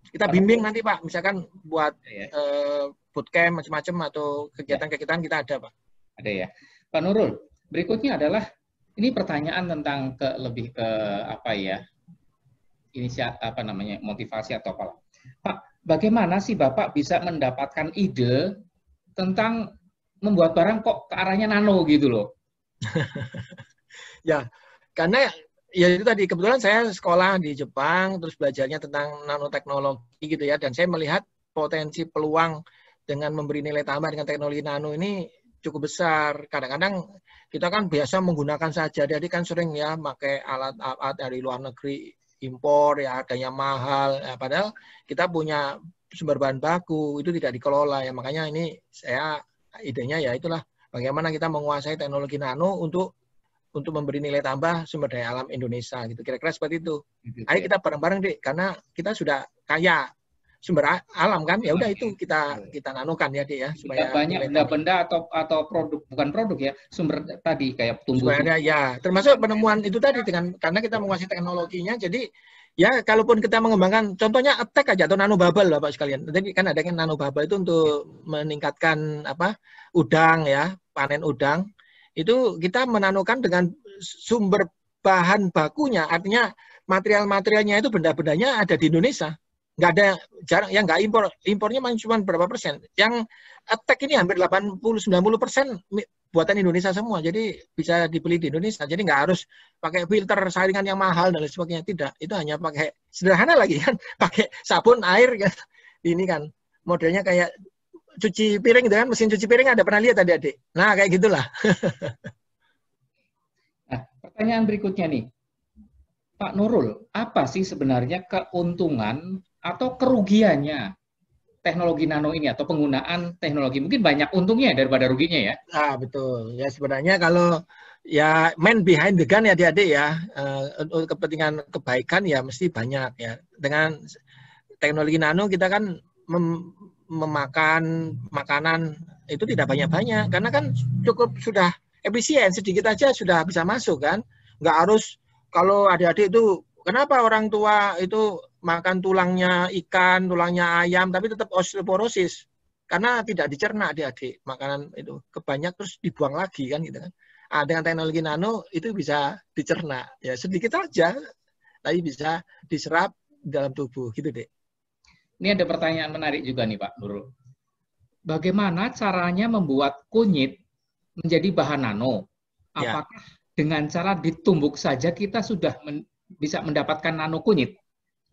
Kita bimbing nanti Pak, misalkan buat bootcamp macam-macam atau kegiatan-kegiatan kita ada Pak. Ada ya. Pak Nurul, berikutnya adalah ini pertanyaan tentang lebih ke apa ya? Motivasi atau apa. Pak, bagaimana sih Bapak bisa mendapatkan ide tentang membuat barang kok ke arahnya nano gitu loh? Ya, karena ya itu tadi kebetulan saya sekolah di Jepang terus belajarnya tentang nanoteknologi gitu ya, dan saya melihat potensi peluang dengan memberi nilai tambah dengan teknologi nano ini cukup besar. Kadang-kadang kita kan biasa menggunakan saja, jadi kan sering ya pakai alat-alat dari luar negeri, impor ya harganya mahal, ya, padahal kita punya sumber bahan baku itu tidak dikelola ya. Makanya ini saya idenya ya itulah bagaimana kita menguasai teknologi nano untuk memberi nilai tambah sumber daya alam Indonesia gitu. Kira-kira seperti itu. Ayo kita bareng-bareng deh, karena kita sudah kaya sumber alam kan, ya udah itu kita nanokan ya Dek ya, supaya banyak benda-benda atau produk, bukan produk ya, sumber tadi kayak tumbuhan ya, termasuk penemuan itu tadi dengan karena kita menguasai teknologinya. Jadi ya kalaupun kita mengembangkan contohnya attack aja atau nanobubble Bapak sekalian. Jadi kan ada kan nanobubble itu untuk meningkatkan udang ya, panen udang. Itu kita menanokan dengan sumber bahan bakunya, artinya material-materialnya itu benda-bendanya ada di Indonesia. Nggak ada, jarang yang nggak impor, impornya cuma berapa persen. Yang attack ini hampir 80-90% buatan Indonesia semua, jadi bisa dibeli di Indonesia. Jadi nggak harus pakai filter saringan yang mahal dan lain sebagainya, tidak. Itu hanya pakai sederhana lagi kan, pakai sabun, air kan. Ini kan modelnya kayak cuci piring gitu kan, mesin cuci piring ada pernah lihat tadi adik. Nah kayak gitulah. Nah, pertanyaan berikutnya nih, Pak Nurul, apa sih sebenarnya keuntungan atau kerugiannya teknologi nano ini atau penggunaan teknologi? Mungkin banyak untungnya daripada ruginya ya. Betul. Ya sebenarnya kalau ya man behind the gun ya adik-adik ya, untuk kepentingan kebaikan ya mesti banyak ya. Dengan teknologi nano kita kan memakan makanan itu tidak banyak-banyak karena kan cukup sudah efisien, sedikit aja sudah bisa masuk kan. Nggak harus kalau adik-adik itu kenapa orang tua itu makan tulangnya ikan, tulangnya ayam, tapi tetap osteoporosis karena tidak dicerna adik-adik makanan itu kebanyak terus dibuang lagi kan gitu kan. Dengan teknologi nano itu bisa dicerna ya sedikit aja, tapi bisa diserap dalam tubuh gitu deh. Ini ada pertanyaan menarik juga nih Pak Nurul. Bagaimana caranya membuat kunyit menjadi bahan nano? Apakah dengan cara ditumbuk saja kita sudah bisa mendapatkan nano kunyit?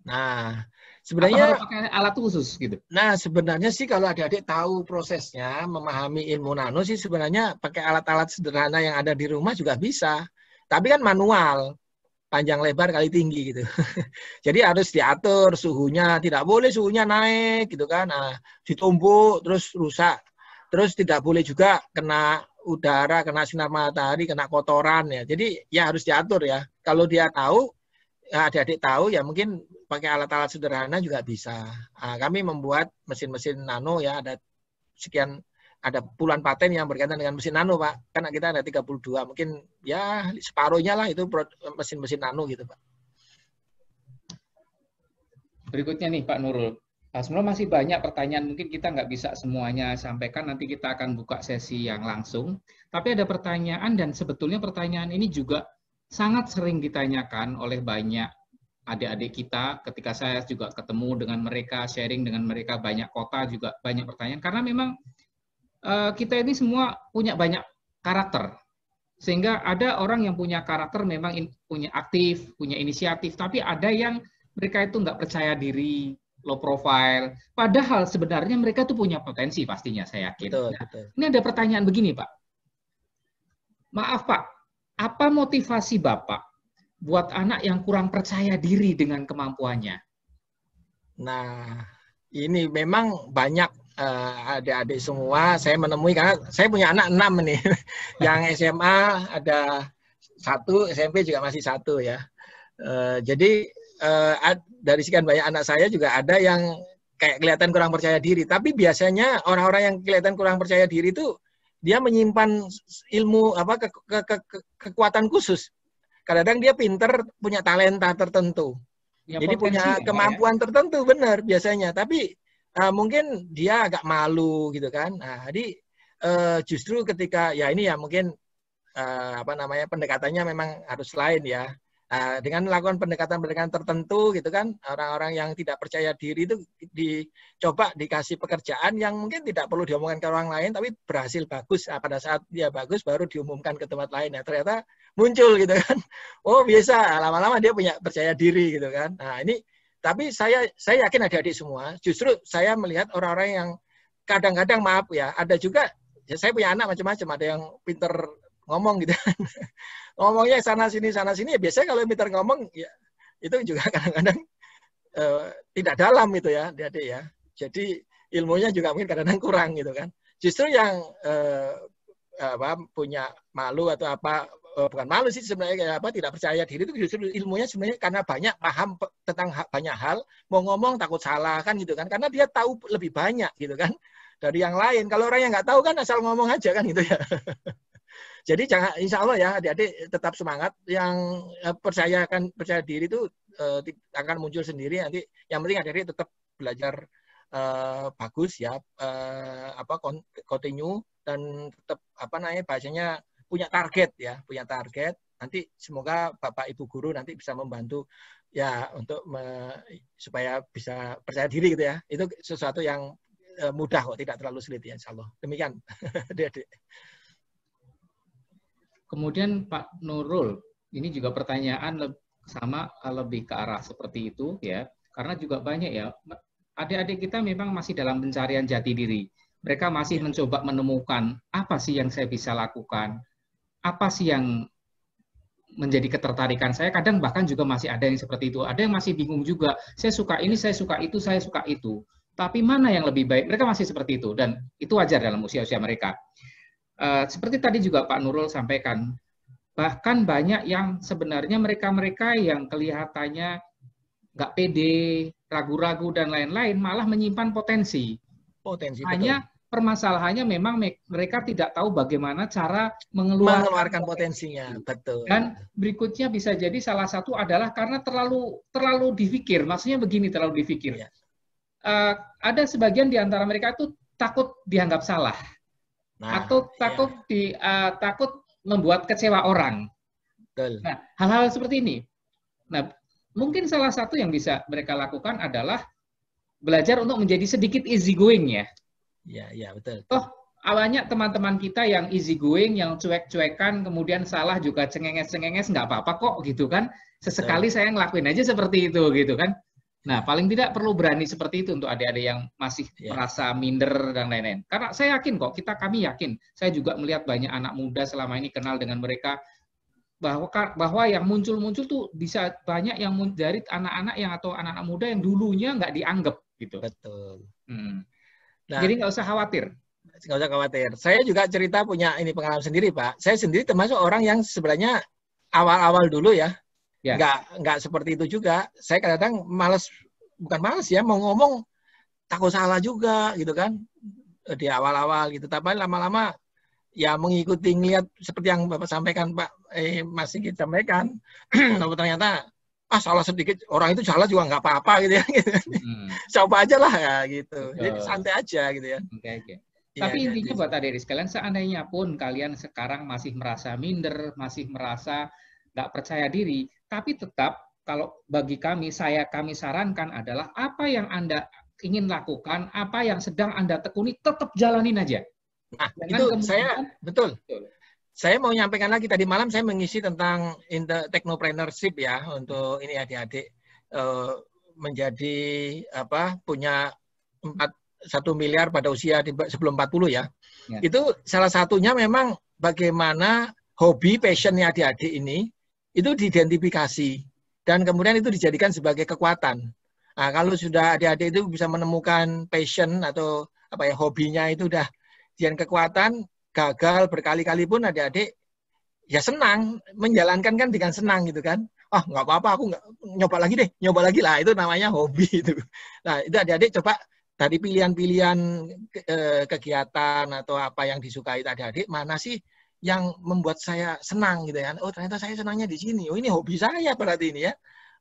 Nah, sebenarnya atau pakai alat khusus gitu. Nah, sebenarnya sih kalau adik-adik tahu prosesnya, memahami ilmu nano sih sebenarnya pakai alat-alat sederhana yang ada di rumah juga bisa. Tapi kan manual, panjang lebar kali tinggi gitu. Jadi harus diatur suhunya, tidak boleh suhunya naik gitu kan. Nah, ditumbuk terus rusak. Terus tidak boleh juga kena udara, kena sinar matahari, kena kotoran ya. Jadi ya harus diatur ya. Kalau dia tahu, adik-adik tahu ya mungkin pakai alat-alat sederhana juga bisa. Kami membuat mesin-mesin nano ya, ada puluhan paten yang berkaitan dengan mesin nano Pak. Karena kita ada 32, mungkin ya separuhnya lah itu mesin-mesin nano gitu Pak. Berikutnya nih Pak Nurul. Sebenarnya masih banyak pertanyaan, mungkin kita nggak bisa semuanya sampaikan, nanti kita akan buka sesi yang langsung. Tapi ada pertanyaan dan sebetulnya pertanyaan ini juga sangat sering ditanyakan oleh banyak adik-adik kita ketika saya juga ketemu dengan mereka, sharing dengan mereka, banyak kota juga banyak pertanyaan. Karena memang kita ini semua punya banyak karakter. Sehingga ada orang yang punya karakter memang punya aktif, punya inisiatif, tapi ada yang mereka itu nggak percaya diri, low profile. Padahal sebenarnya mereka tuh punya potensi pastinya, saya yakin. Betul, Nah, betul. ini ada pertanyaan begini, Pak. Maaf, Pak. Apa motivasi Bapak buat anak yang kurang percaya diri dengan kemampuannya? Nah, ini memang banyak adik-adik semua. Saya menemui, karena saya punya anak 6 nih. Yang SMA ada 1, SMP juga masih 1 ya. Jadi dari sekian banyak anak saya juga ada yang kayak kelihatan kurang percaya diri. Tapi biasanya orang-orang yang kelihatan kurang percaya diri itu dia menyimpan ilmu kekuatan khusus. Kadang-kadang dia pinter, punya talenta tertentu. Ya, jadi punya kemampuan tertentu, benar biasanya. Tapi mungkin dia agak malu gitu kan. Nah, jadi justru ketika ya ini ya mungkin pendekatannya memang harus lain ya. Dengan melakukan pendekatan-pendekatan tertentu gitu kan, orang-orang yang tidak percaya diri itu dicoba dikasih pekerjaan yang mungkin tidak perlu diomongkan ke orang lain, tapi berhasil bagus. Pada saat dia bagus baru diumumkan ke tempat lain. Nah, ternyata muncul gitu kan. Oh bisa, lama-lama dia punya percaya diri gitu kan. Nah ini, tapi saya yakin adik-adik semua, justru saya melihat orang-orang yang kadang-kadang maaf ya, ada juga, ya saya punya anak macam-macam, ada yang pinter ngomong gitu kan. Ngomongnya sana sini ya, biasanya kalau pinter ngomong ya itu juga kadang-kadang tidak dalam itu ya adik-adik ya. Jadi ilmunya juga mungkin kadang-kadang kurang gitu kan. Justru yang punya malu atau bukan malu sih sebenarnya, tidak percaya diri itu justru ilmunya sebenarnya karena banyak paham tentang banyak hal, mau ngomong takut salah kan gitu kan, karena dia tahu lebih banyak gitu kan dari yang lain. Kalau orang yang nggak tahu kan asal ngomong aja kan gitu ya. Jadi jangan, insya Allah ya adik-adik tetap semangat. Yang percaya diri itu akan muncul sendiri nanti. Yang penting adik-adik tetap belajar bagus ya, continue dan tetap bahasanya punya target ya, punya target. Nanti semoga Bapak Ibu guru nanti bisa membantu ya untuk supaya bisa percaya diri gitu ya. Itu sesuatu yang mudah kok, tidak terlalu sulit ya insya Allah. Demikian adik-adik. Kemudian Pak Nurul, ini juga pertanyaan sama lebih ke arah seperti itu ya, karena juga banyak ya adik-adik kita memang masih dalam pencarian jati diri. Mereka masih mencoba menemukan apa sih yang saya bisa lakukan, apa sih yang menjadi ketertarikan saya. Kadang bahkan juga masih ada yang seperti itu. Ada yang masih bingung juga, saya suka ini, saya suka itu, saya suka itu. Tapi mana yang lebih baik? Mereka masih seperti itu dan itu wajar dalam usia-usia mereka. Seperti tadi juga Pak Nurul sampaikan, bahkan banyak yang sebenarnya mereka-mereka yang kelihatannya nggak pede, ragu-ragu dan lain-lain malah menyimpan potensi. Hanya betul. Permasalahannya memang mereka tidak tahu bagaimana cara mengeluarkan potensinya. Betul. Dan berikutnya bisa jadi salah satu adalah karena terlalu dipikir. Maksudnya begini, terlalu dipikir. Ada sebagian di antara mereka itu takut dianggap salah. Atau takut membuat kecewa orang. Betul. Nah, hal-hal seperti ini. Nah, mungkin salah satu yang bisa mereka lakukan adalah belajar untuk menjadi sedikit easy going ya. Iya, betul. Awalnya teman-teman kita yang easy going, yang cuek-cuekan, kemudian salah juga cengenges-cengenges, nggak apa-apa kok gitu kan. Sesekali saya ngelakuin aja seperti itu gitu kan. Nah, paling tidak perlu berani seperti itu untuk adik-adik yang masih merasa minder dan lain-lain. Karena saya yakin kok, kami yakin. Saya juga melihat banyak anak muda selama ini kenal dengan mereka, bahwa yang muncul-muncul tuh bisa banyak yang dari anak-anak yang atau anak-anak muda yang dulunya nggak dianggap gitu. Betul. Nah, jadi nggak usah khawatir. Nggak usah khawatir. Saya juga cerita punya ini pengalaman sendiri, Pak. Saya sendiri termasuk orang yang sebenarnya awal-awal dulu ya. Nggak seperti itu juga. Saya kadang-kadang bukan malas ya, mau ngomong takut salah juga gitu kan di awal-awal gitu. Tapi lama-lama ya mengikuti ngeliat seperti yang Bapak sampaikan, Pak Mas Sigit sampaikan. Ternyata salah sedikit, orang itu salah juga nggak apa-apa gitu ya. Coba aja lah ya gitu. Jadi santai aja gitu ya. Okay. Tapi intinya buat adik-adik sekalian, seandainya pun kalian sekarang masih merasa minder, masih merasa nggak percaya diri, tapi tetap kalau bagi kami sarankan adalah apa yang Anda ingin lakukan, apa yang sedang Anda tekuni, tetap jalanin aja. Nah, itu betul. Saya mau nyampaikan lagi, tadi malam saya mengisi tentang technopreneurship ya, untuk ini adik-adik. menjadi punya 1 miliar pada usia sebelum 40 ya. Itu salah satunya memang bagaimana hobi passionnya adik-adik ini itu diidentifikasi dan kemudian itu dijadikan sebagai kekuatan. Nah, kalau sudah adik-adik itu bisa menemukan passion atau hobinya itu udah jadi kekuatan, gagal berkali-kali pun adik-adik ya senang, menjalankan kan dengan senang gitu kan. Ah, nggak apa-apa, aku nggak nyoba lagi lah, itu namanya hobi itu. Nah, itu adik-adik coba dari pilihan-pilihan kegiatan atau apa yang disukai adik-adik, mana sih yang membuat saya senang gitu ya. Oh, ternyata saya senangnya di sini. Oh, ini hobi saya berarti ini ya.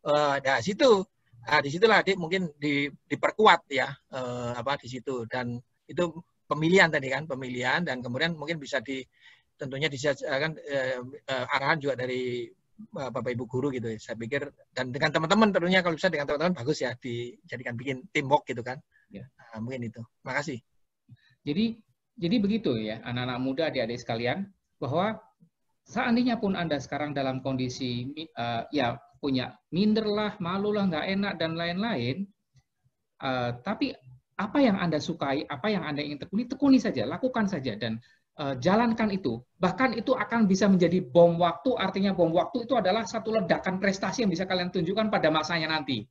Nah, disitulah adik mungkin diperkuat ya di situ. Dan itu pemilihan tadi kan, pemilihan, dan kemudian mungkin bisa tentunya disajikan arahan juga dari Bapak Ibu guru gitu ya. Saya pikir, dan dengan teman-teman tentunya kalau bisa dengan teman-teman bagus ya, dijadikan bikin teamwork gitu kan. Ya. Nah, mungkin itu. Makasih. Jadi begitu ya anak-anak muda, adik-adik sekalian, bahwa seandainya pun Anda sekarang dalam kondisi ya punya minder lah, malu lah, nggak enak dan lain-lain, tapi apa yang Anda sukai, apa yang Anda ingin tekuni saja, lakukan saja dan jalankan itu. Bahkan itu akan bisa menjadi bom waktu, artinya bom waktu itu adalah satu ledakan prestasi yang bisa kalian tunjukkan pada masanya nanti.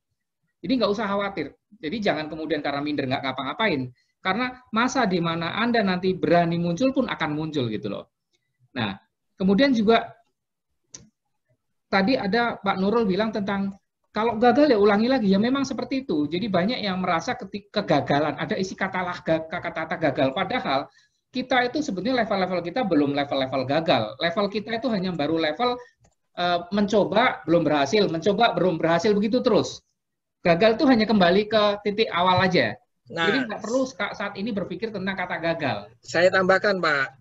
Jadi nggak usah khawatir. Jadi jangan kemudian karena minder nggak ngapa-ngapain. Karena masa di mana Anda nanti berani muncul pun akan muncul gitu loh. Nah, kemudian juga tadi ada Pak Nurul bilang tentang kalau gagal ya ulangi lagi. Ya memang seperti itu. Jadi banyak yang merasa ketika kegagalan, ada isi kata-kata gagal. Padahal kita itu sebenarnya level-level kita belum level-level gagal. Level kita itu hanya baru level mencoba, belum berhasil, mencoba, belum berhasil, begitu terus. Gagal itu hanya kembali ke titik awal aja. Nah, jadi nggak perlu saat ini berpikir tentang kata gagal. Saya tambahkan, Pak.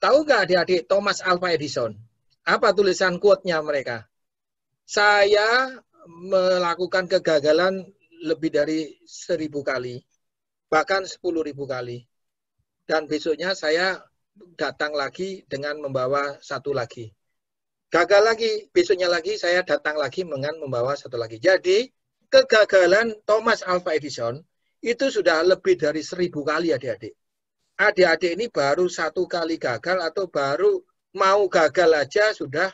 Tahu nggak adik-adik Thomas Alva Edison? Apa tulisan quote-nya mereka? Saya melakukan kegagalan lebih dari 1000 kali, bahkan 10.000 kali. Dan besoknya saya datang lagi dengan membawa satu lagi. Gagal lagi, besoknya lagi saya datang lagi dengan membawa satu lagi. Jadi kegagalan Thomas Alva Edison itu sudah lebih dari 1000 kali adik-adik. Adik-adik ini baru 1 kali gagal atau baru mau gagal aja sudah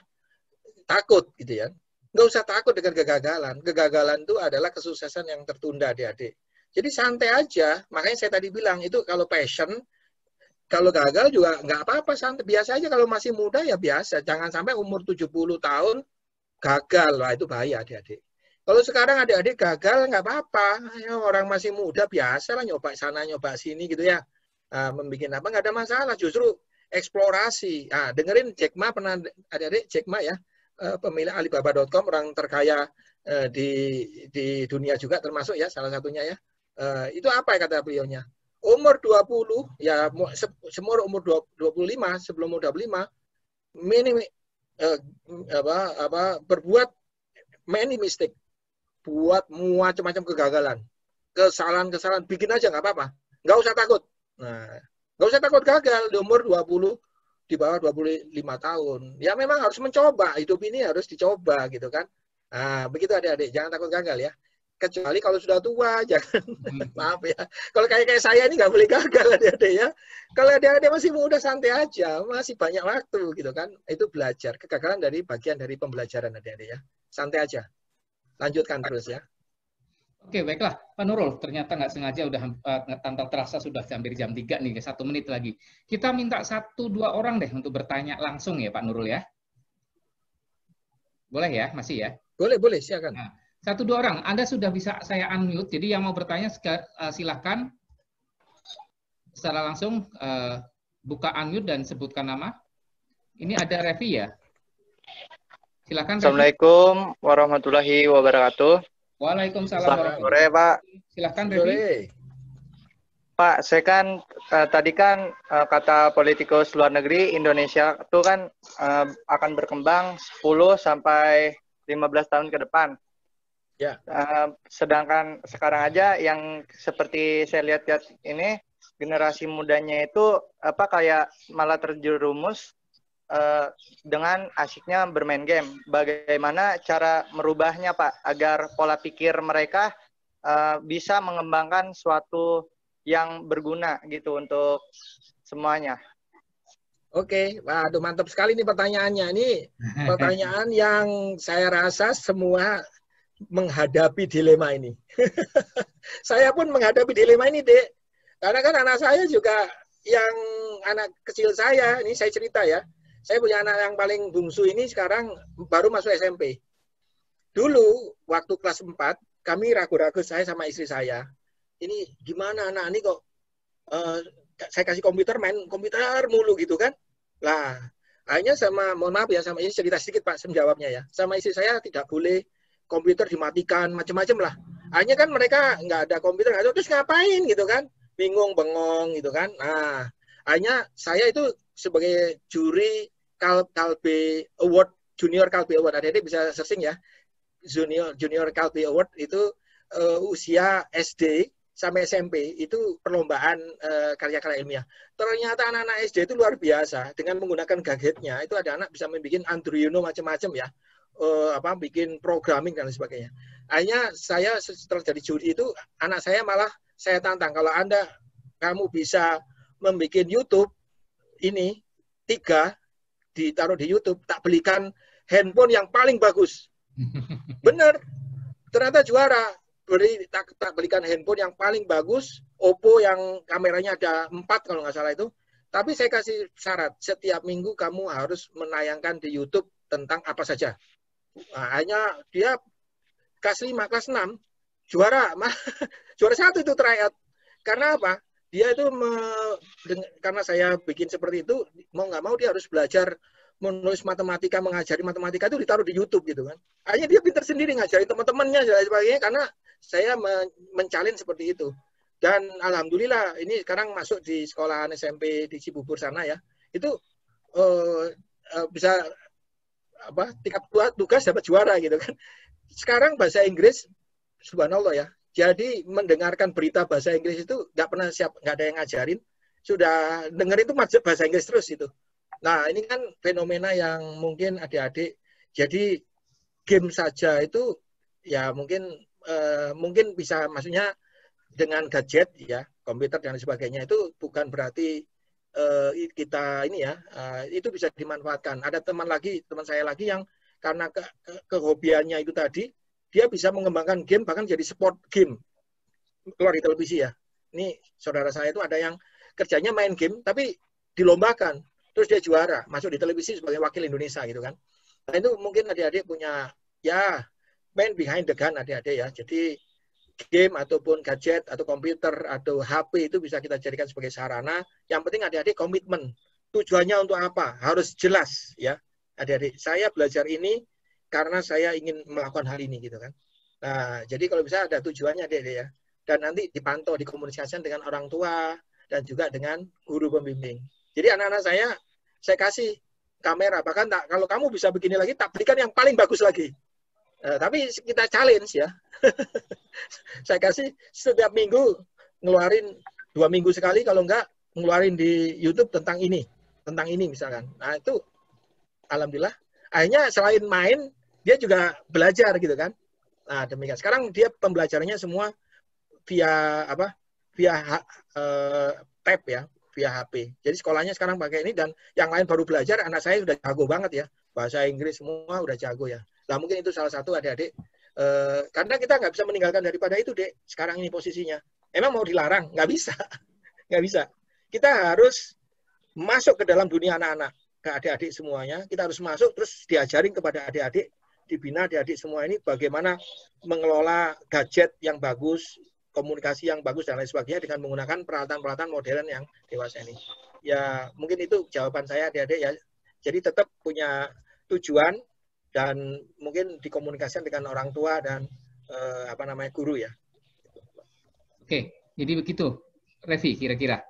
takut gitu ya. Nggak usah takut dengan kegagalan. Kegagalan itu adalah kesuksesan yang tertunda adik-adik. Jadi santai aja. Makanya saya tadi bilang itu kalau passion, kalau gagal juga nggak apa-apa, santai. Biasa aja kalau masih muda ya biasa. Jangan sampai umur 70 tahun gagal. Wah, itu bahaya adik-adik. Kalau sekarang adik-adik gagal nggak apa-apa. Ya, orang masih muda biasa lah nyoba sana, nyoba sini gitu ya. Membikin apa nggak ada masalah. Justru eksplorasi. Dengerin Jack Ma, pernah adik-adik Jack Ma ya. Pemilik Alibaba.com, orang terkaya di dunia juga termasuk ya, salah satunya ya. Itu apa ya kata beliaunya? Umur 20, ya semua umur 25, sebelum umur 25, berbuat many mistake, buat macam-macam kegagalan, kesalahan-kesalahan, bikin aja nggak apa-apa, nggak usah takut. Nah, nggak usah takut gagal di umur 20, di bawah 25 tahun. Ya memang harus mencoba, hidup ini harus dicoba gitu kan. Nah, begitu adik-adik, jangan takut gagal ya. Kecuali kalau sudah tua, jangan, maaf ya. Kalau kayak saya ini nggak boleh gagal adik-adik ya. Kalau adik-adik masih muda, santai aja, masih banyak waktu gitu kan. Itu belajar, kegagalan dari bagian dari pembelajaran adik-adik ya. Santai aja, lanjutkan terus ya. Oke, baiklah. Pak Nurul, ternyata nggak sengaja udah tanpa terasa sudah hampir jam 3 nih, 1 menit lagi. Kita minta 1-2 orang deh untuk bertanya langsung ya Pak Nurul ya. Boleh ya, masih ya? Boleh, silakan. Nah, 1-2 orang, Anda sudah bisa saya unmute, jadi yang mau bertanya silahkan secara langsung buka unmute dan sebutkan nama. Ini ada Revi ya? Silahkan. Assalamualaikum warahmatullahi wabarakatuh. Waalaikumsalam warahmatullahi wabarakatuh. Sore, Pak. Silahkan Revi. Pak, saya kan tadi kan kata politikus luar negeri, Indonesia itu kan akan berkembang 10 sampai 15 tahun ke depan. Ya. Sedangkan sekarang aja yang seperti saya lihat ini generasi mudanya itu kayak malah terjerumus dengan asyiknya bermain game. Bagaimana cara merubahnya Pak agar pola pikir mereka bisa mengembangkan suatu yang berguna gitu untuk semuanya. Oke, waduh mantap sekali nih pertanyaannya. Ini pertanyaan yang saya rasa semua menghadapi dilema ini. Saya pun menghadapi dilema ini, Dek. Karena kan anak saya juga yang anak kecil saya, ini saya cerita ya. Saya punya anak yang paling bungsu ini sekarang baru masuk SMP. Dulu waktu kelas 4, kami ragu-ragu saya sama istri saya. Ini gimana anak ini kok saya kasih komputer, main komputer mulu gitu kan. Lah, akhirnya mohon maaf ya, sama ini cerita sedikit Pak, menjawabnya ya. Sama istri saya tidak boleh komputer dimatikan, macam-macam lah. Akhirnya kan mereka nggak ada komputer, nggak tahu, terus ngapain gitu kan. Bingung, bengong gitu kan. Nah, akhirnya saya itu sebagai juri Kalbe Award, Junior Kalbe Award. Adik-adik bisa searching ya. Junior Kalbe Award itu usia SD sampai SMP itu perlombaan karya-karya ilmiah. Ternyata anak-anak SD itu luar biasa dengan menggunakan gadgetnya. Itu ada anak bisa membuat Arduino macam-macam ya, bikin programming dan sebagainya. Akhirnya saya setelah jadi juri itu anak saya malah saya tantang, kalau kamu bisa membuat YouTube ini 3 ditaruh di YouTube, tak belikan handphone yang paling bagus. Bener, ternyata juara. Tak belikan handphone yang paling bagus, Oppo yang kameranya ada 4 kalau nggak salah itu. Tapi saya kasih syarat, setiap minggu kamu harus menayangkan di YouTube tentang apa saja. Nah, hanya dia kelas 5, kelas 6, juara. Juara 1 itu tryout. Karena apa? Dia itu, karena saya bikin seperti itu, mau nggak mau dia harus belajar menulis matematika, mengajari matematika itu ditaruh di YouTube gitu kan. Akhirnya dia pintar sendiri ngajarin teman-temannya dan sebagainya, karena saya mencalin seperti itu. Dan alhamdulillah ini sekarang masuk di sekolahan SMP di Cibubur sana ya. Itu bisa tingkat tugas dapat juara gitu kan. Sekarang bahasa Inggris subhanallah ya. Jadi mendengarkan berita bahasa Inggris itu nggak ada yang ngajarin. Sudah dengerin itu bahasa Inggris terus itu. Nah, ini kan fenomena yang mungkin adik-adik, jadi game saja itu ya mungkin bisa, maksudnya dengan gadget ya, komputer dan sebagainya itu bukan berarti kita ini ya, itu bisa dimanfaatkan. Ada teman saya lagi yang karena kehobiannya itu tadi, dia bisa mengembangkan game bahkan jadi sport game keluar di televisi ya. Ini saudara saya itu ada yang kerjanya main game tapi dilombakan. Terus dia juara, masuk di televisi sebagai wakil Indonesia gitu kan. Nah itu mungkin adik-adik punya, ya man behind the gun adik-adik ya. Jadi game ataupun gadget atau komputer atau HP itu bisa kita jadikan sebagai sarana. Yang penting adik-adik komitmen. Tujuannya untuk apa? Harus jelas ya. Adik-adik, saya belajar ini karena saya ingin melakukan hal ini gitu kan. Nah jadi kalau bisa ada tujuannya adik-adik ya. Dan nanti dipantau, dikomunikasikan dengan orang tua dan juga dengan guru pembimbing. Jadi anak-anak saya kasih kamera, bahkan kalau kamu bisa begini lagi, tak belikan yang paling bagus lagi. Tapi kita challenge ya. Saya kasih setiap minggu ngeluarin 2 minggu sekali, kalau enggak ngeluarin di YouTube tentang ini misalkan. Nah itu alhamdulillah. Akhirnya selain main, dia juga belajar gitu kan. Nah demikian. Sekarang dia pembelajarannya semua via tab ya. Via HP. Jadi sekolahnya sekarang pakai ini, dan yang lain baru belajar, anak saya sudah jago banget ya. Bahasa Inggris semua udah jago ya. Nah mungkin itu salah satu adik-adik. Karena kita nggak bisa meninggalkan daripada itu, Dek. Sekarang ini posisinya. Emang mau dilarang? Nggak bisa. Nggak bisa. Kita harus masuk ke dalam dunia anak-anak. Ke adik-adik semuanya. Kita harus masuk, terus diajarin kepada adik-adik. Dibina adik-adik semua ini bagaimana mengelola gadget yang bagus, komunikasi yang bagus dan lain sebagainya dengan menggunakan peralatan-peralatan modern yang dewasa ini. Ya mungkin itu jawaban saya adik-adik ya. Jadi tetap punya tujuan dan mungkin dikomunikasikan dengan orang tua dan guru ya. Oke, jadi begitu Revi kira-kira.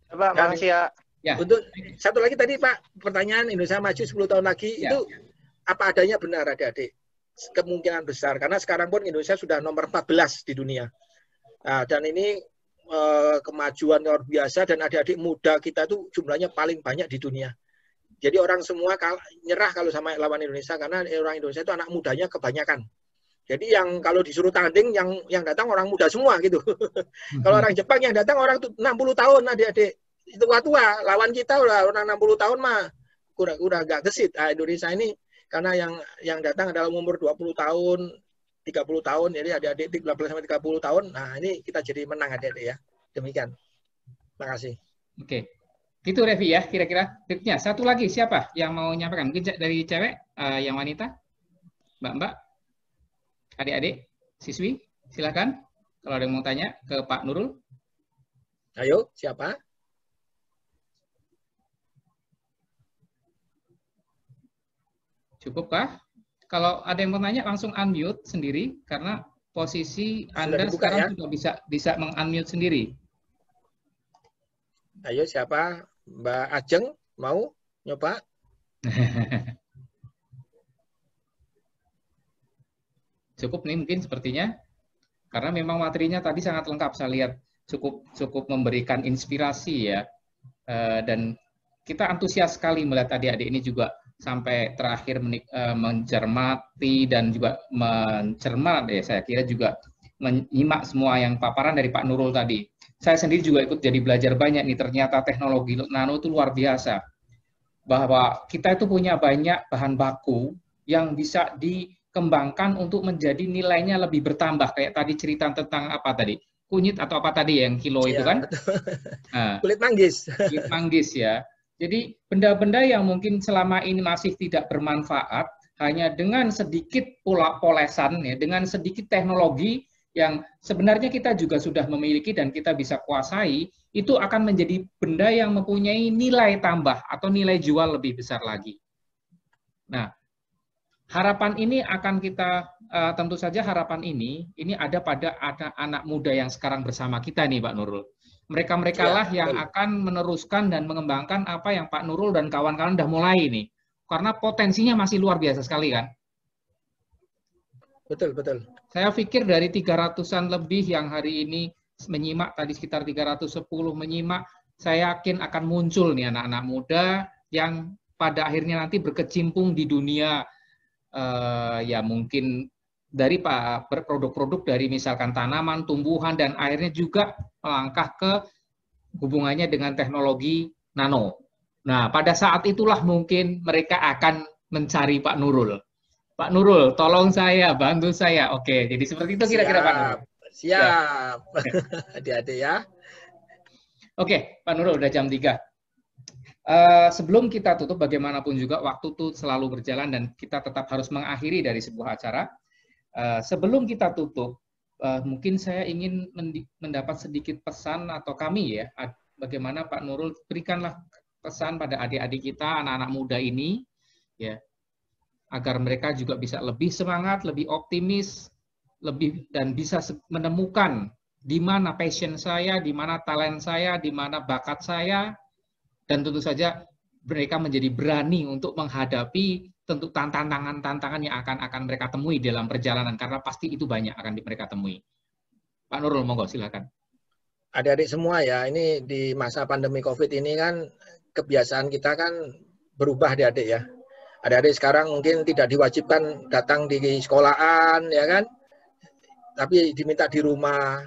Pak, makasih ya. Ya. Untuk satu lagi tadi Pak, pertanyaan Indonesia maju 10 tahun lagi ya, itu apa adanya benar adik-adik? Kemungkinan besar karena sekarang pun Indonesia sudah nomor 14 di dunia. Nah, dan ini kemajuan luar biasa, dan adik-adik muda kita tuh jumlahnya paling banyak di dunia. Jadi orang semua nyerah kalau sama lawan Indonesia, karena orang Indonesia itu anak mudanya kebanyakan. Jadi yang kalau disuruh tanding yang datang orang muda semua gitu. Kalau orang Jepang yang datang orang 60 tahun adik-adik. Itu tua-tua. Lawan kita udah orang 60 tahun mah udah agak gesit. Nah, Indonesia ini karena yang datang adalah umur 20 tahun, 30 tahun. Jadi adik-adik 15 sampai 30 tahun. Nah, ini kita jadi menang adik-adik ya. Demikian. Terima kasih. Oke. Itu Revi ya kira-kira. Berikutnya satu lagi siapa yang mau nyampaikan? Mungkin dari cewek, yang wanita? Mbak-mbak? Adik-adik, siswi, silakan. Kalau ada yang mau tanya ke Pak Nurul. Ayo, siapa? Cukupkah? Kalau ada yang mau tanya langsung unmute sendiri karena posisi Anda sekarang sudah bisa meng-unmute sendiri. Ayo, siapa? Mbak Ajeng mau nyoba? Cukup nih mungkin sepertinya karena memang materinya tadi sangat lengkap, saya lihat cukup memberikan inspirasi ya, dan kita antusias sekali melihat adik-adik ini juga sampai terakhir mencermati dan juga mencermat ya, saya kira juga menyimak semua yang paparan dari Pak Nurul tadi. Saya sendiri juga ikut jadi belajar banyak nih, ternyata teknologi nano itu luar biasa, bahwa kita itu punya banyak bahan baku yang bisa dikembangkan untuk menjadi nilainya lebih bertambah. Kayak tadi cerita tentang apa tadi? Kunyit atau apa tadi yang kilo itu kan? Nah, kulit manggis. Kulit manggis ya. Jadi benda-benda yang mungkin selama ini masih tidak bermanfaat, hanya dengan sedikit polesan, ya, dengan sedikit teknologi yang sebenarnya kita juga sudah memiliki dan kita bisa kuasai, itu akan menjadi benda yang mempunyai nilai tambah atau nilai jual lebih besar lagi. Nah, harapan ini akan kita, tentu saja harapan ini ada pada anak muda yang sekarang bersama kita nih Pak Nurul. Mereka-mereka lah yang akan meneruskan dan mengembangkan apa yang Pak Nurul dan kawan-kawan udah mulai nih. Karena potensinya masih luar biasa sekali kan. Betul, betul. Saya pikir dari 300-an lebih yang hari ini menyimak, tadi sekitar 310 menyimak, saya yakin akan muncul nih anak-anak muda yang pada akhirnya nanti berkecimpung di dunia ya mungkin dari produk-produk dari misalkan tanaman, tumbuhan, dan akhirnya juga melangkah ke hubungannya dengan teknologi nano. Nah, pada saat itulah mungkin mereka akan mencari Pak Nurul. Pak Nurul, tolong saya, bantu saya. Oke, jadi seperti itu kira-kira Pak Nurul. Siap. Hati-hati ya. Oke, Pak Nurul, udah jam 3. Sebelum kita tutup, bagaimanapun juga waktu itu selalu berjalan dan kita tetap harus mengakhiri dari sebuah acara. Sebelum kita tutup, mungkin saya ingin mendapat sedikit pesan atau kami ya, bagaimana Pak Nurul berikanlah pesan pada adik-adik kita, anak-anak muda ini, ya, agar mereka juga bisa lebih semangat, lebih optimis, dan bisa menemukan di mana passion saya, di mana talent saya, di mana bakat saya, dan tentu saja mereka menjadi berani untuk menghadapi tentu tantangan-tantangan yang akan mereka temui dalam perjalanan, karena pasti itu banyak akan mereka temui. Pak Nurul, monggo silakan. Adik-adik semua ya, ini di masa pandemi COVID ini kan kebiasaan kita kan berubah adik-adik ya. Adik-adik sekarang mungkin tidak diwajibkan datang di sekolahan ya kan, tapi diminta di rumah.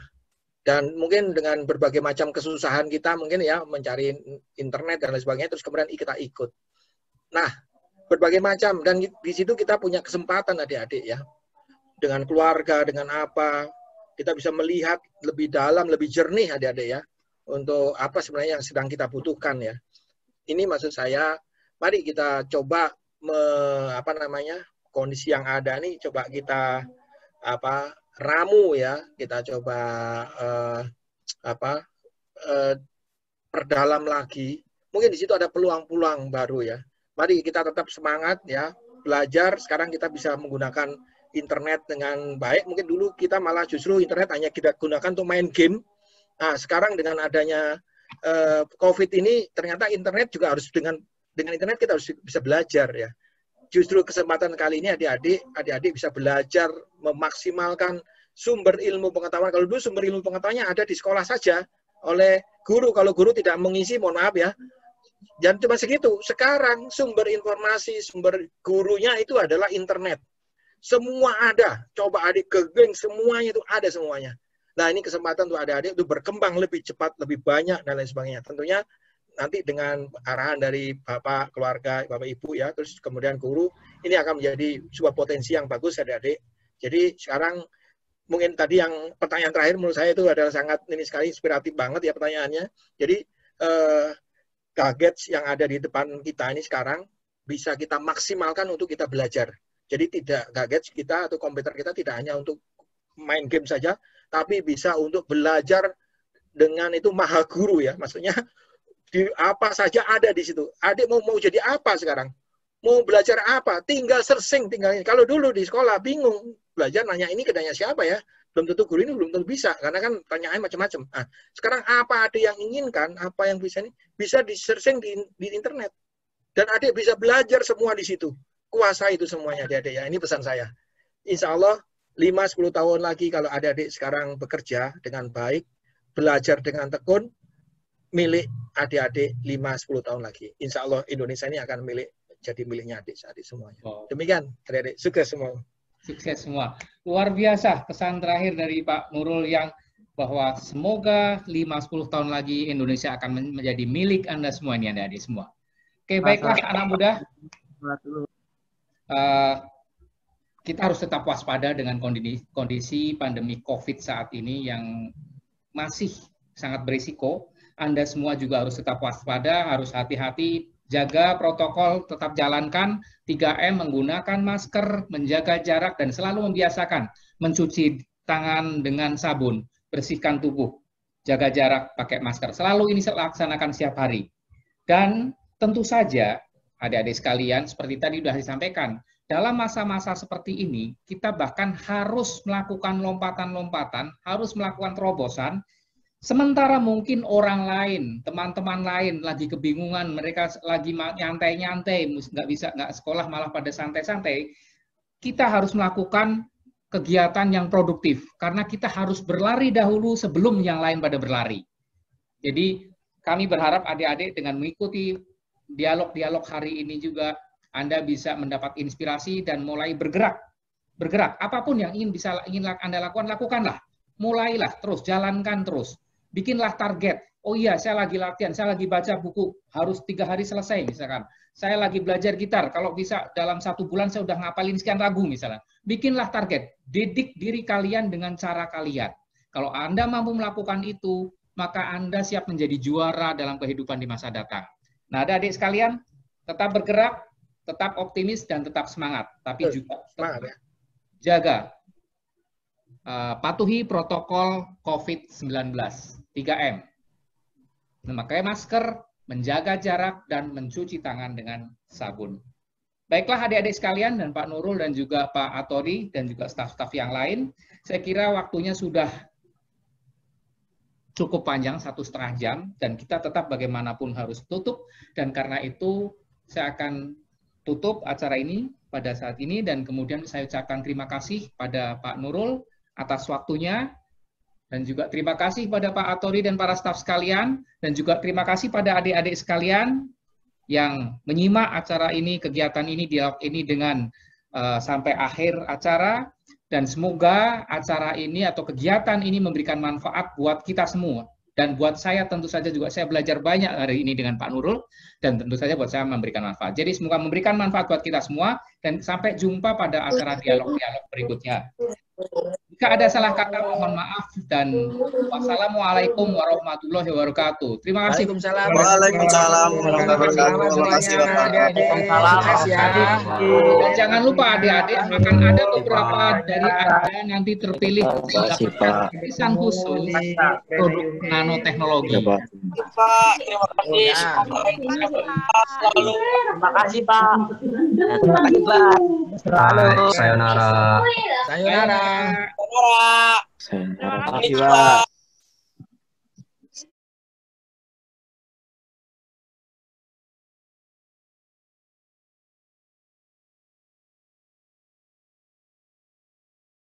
Dan mungkin dengan berbagai macam kesusahan kita mungkin ya mencari internet dan lain sebagainya, terus kemudian kita ikut. Nah, berbagai macam, dan di situ kita punya kesempatan adik-adik ya, dengan keluarga, dengan apa, kita bisa melihat lebih dalam, lebih jernih adik-adik ya, untuk apa sebenarnya yang sedang kita butuhkan ya. Ini maksud saya, mari kita coba kondisi yang ada nih coba kita ramu ya, kita coba perdalam lagi. Mungkin di situ ada peluang-peluang baru ya. Mari kita tetap semangat ya, belajar. Sekarang kita bisa menggunakan internet dengan baik. Mungkin dulu kita malah justru internet hanya kita gunakan untuk main game. Nah, sekarang dengan adanya COVID ini, ternyata internet juga harus dengan internet kita harus bisa belajar ya. Justru kesempatan kali ini adik-adik bisa belajar memaksimalkan sumber ilmu pengetahuan. Kalau dulu sumber ilmu pengetahuannya ada di sekolah saja oleh guru. Kalau guru tidak mengisi, mohon maaf ya. Jangan cuma segitu. Sekarang sumber informasi, sumber gurunya itu adalah internet. Semua ada. Coba adik ke geng, semuanya itu ada semuanya. Nah, ini kesempatan untuk adik-adik itu berkembang lebih cepat, lebih banyak, dan lain sebagainya. Tentunya nanti dengan arahan dari Bapak, keluarga, Bapak Ibu ya, terus kemudian guru, ini akan menjadi sebuah potensi yang bagus adik-adik. Jadi sekarang mungkin tadi yang pertanyaan terakhir menurut saya itu adalah sangat ini sekali inspiratif banget ya pertanyaannya. Jadi gadgets yang ada di depan kita ini sekarang bisa kita maksimalkan untuk kita belajar. Jadi tidak gadgets kita atau komputer kita tidak hanya untuk main game saja, tapi bisa untuk belajar dengan itu maha guru ya. Maksudnya di apa saja ada di situ. Adik mau jadi apa sekarang? Mau belajar apa? Tinggal searching, tinggal ini. Kalau dulu di sekolah bingung belajar, nanya ini ke nanya siapa ya? Belum tentu guru ini belum tentu bisa, karena kan pertanyaan macam-macam. Nah, sekarang apa ada yang inginkan, apa yang bisa ini bisa di searching di internet. Dan adik bisa belajar semua di situ. Kuasai itu semuanya adik-adik ya. Ini pesan saya. Insya Allah 5-10 tahun lagi kalau adik-adik sekarang bekerja dengan baik, belajar dengan tekun, milik adik-adik 5-10 tahun lagi. Insya Allah Indonesia ini akan jadi miliknya adik-adik semuanya. Demikian adik-adik, sukses semua. Sukses semua. Luar biasa pesan terakhir dari Pak Nurul yang bahwa semoga 5-10 tahun lagi Indonesia akan menjadi milik Anda semua ini adik-adik semua. Oke, baiklah anak muda. Kita harus tetap waspada dengan kondisi pandemi COVID saat ini yang masih sangat berisiko. Anda semua juga harus tetap waspada, harus hati-hati, jaga protokol, tetap jalankan 3M, menggunakan masker, menjaga jarak, dan selalu membiasakan mencuci tangan dengan sabun, bersihkan tubuh, jaga jarak, pakai masker. Selalu ini laksanakan setiap hari. Dan tentu saja, adik-adik sekalian, seperti tadi sudah disampaikan, dalam masa-masa seperti ini, kita bahkan harus melakukan lompatan-lompatan, harus melakukan terobosan, sementara mungkin orang lain, teman-teman lain lagi kebingungan, mereka lagi nyantai-nyantai, nggak sekolah malah pada santai-santai, kita harus melakukan kegiatan yang produktif, karena kita harus berlari dahulu sebelum yang lain pada berlari. Jadi kami berharap adik-adik dengan mengikuti dialog-dialog hari ini juga Anda bisa mendapat inspirasi dan mulai bergerak. Apapun yang ingin Anda lakukan, lakukanlah. Mulailah terus, jalankan terus. Bikinlah target. Oh iya, saya lagi latihan, saya lagi baca buku, harus 3 hari selesai misalkan. Saya lagi belajar gitar, kalau bisa dalam 1 bulan saya udah ngapalin sekian lagu misalnya. Bikinlah target. Didik diri kalian dengan cara kalian. Kalau Anda mampu melakukan itu, maka Anda siap menjadi juara dalam kehidupan di masa datang. Nah, adik-adik sekalian, tetap bergerak, tetap optimis, dan tetap semangat. Tapi juga jaga, patuhi protokol COVID-19, 3M. Memakai masker, menjaga jarak, dan mencuci tangan dengan sabun. Baiklah adik-adik sekalian, dan Pak Nurul, dan juga Pak Atori, dan juga staf-staf yang lain, saya kira waktunya sudah cukup panjang, 1,5 jam, dan kita tetap bagaimanapun harus tutup, dan karena itu saya akan tutup acara ini pada saat ini, dan kemudian saya ucapkan terima kasih pada Pak Nurul atas waktunya, dan juga terima kasih pada Pak Atori dan para staf sekalian, dan juga terima kasih pada adik-adik sekalian yang menyimak acara ini, kegiatan ini, dialog ini dengan sampai akhir acara. Dan semoga acara ini atau kegiatan ini memberikan manfaat buat kita semua. Dan buat saya tentu saja juga saya belajar banyak hari ini dengan Pak Nurul. Dan tentu saja buat saya memberikan manfaat. Jadi semoga memberikan manfaat buat kita semua. Dan sampai jumpa pada acara dialog-dialog berikutnya. Jika ada salah kata, mohon maaf. Dan wassalamualaikum warahmatullahi wabarakatuh. Terima kasih. Waalaikumsalam warahmatullahi wabarakatuh. Terima kasih Bapak. Dan jangan lupa adik-adik, akan ada beberapa dari Anda nanti terpilih mendapatkan tulisan khusus produk nanoteknologi. Pak, terima kasih. Terima kasih Pak. Terima kasih Pak. Sayonara. Sayonara. Terima kasih Pak.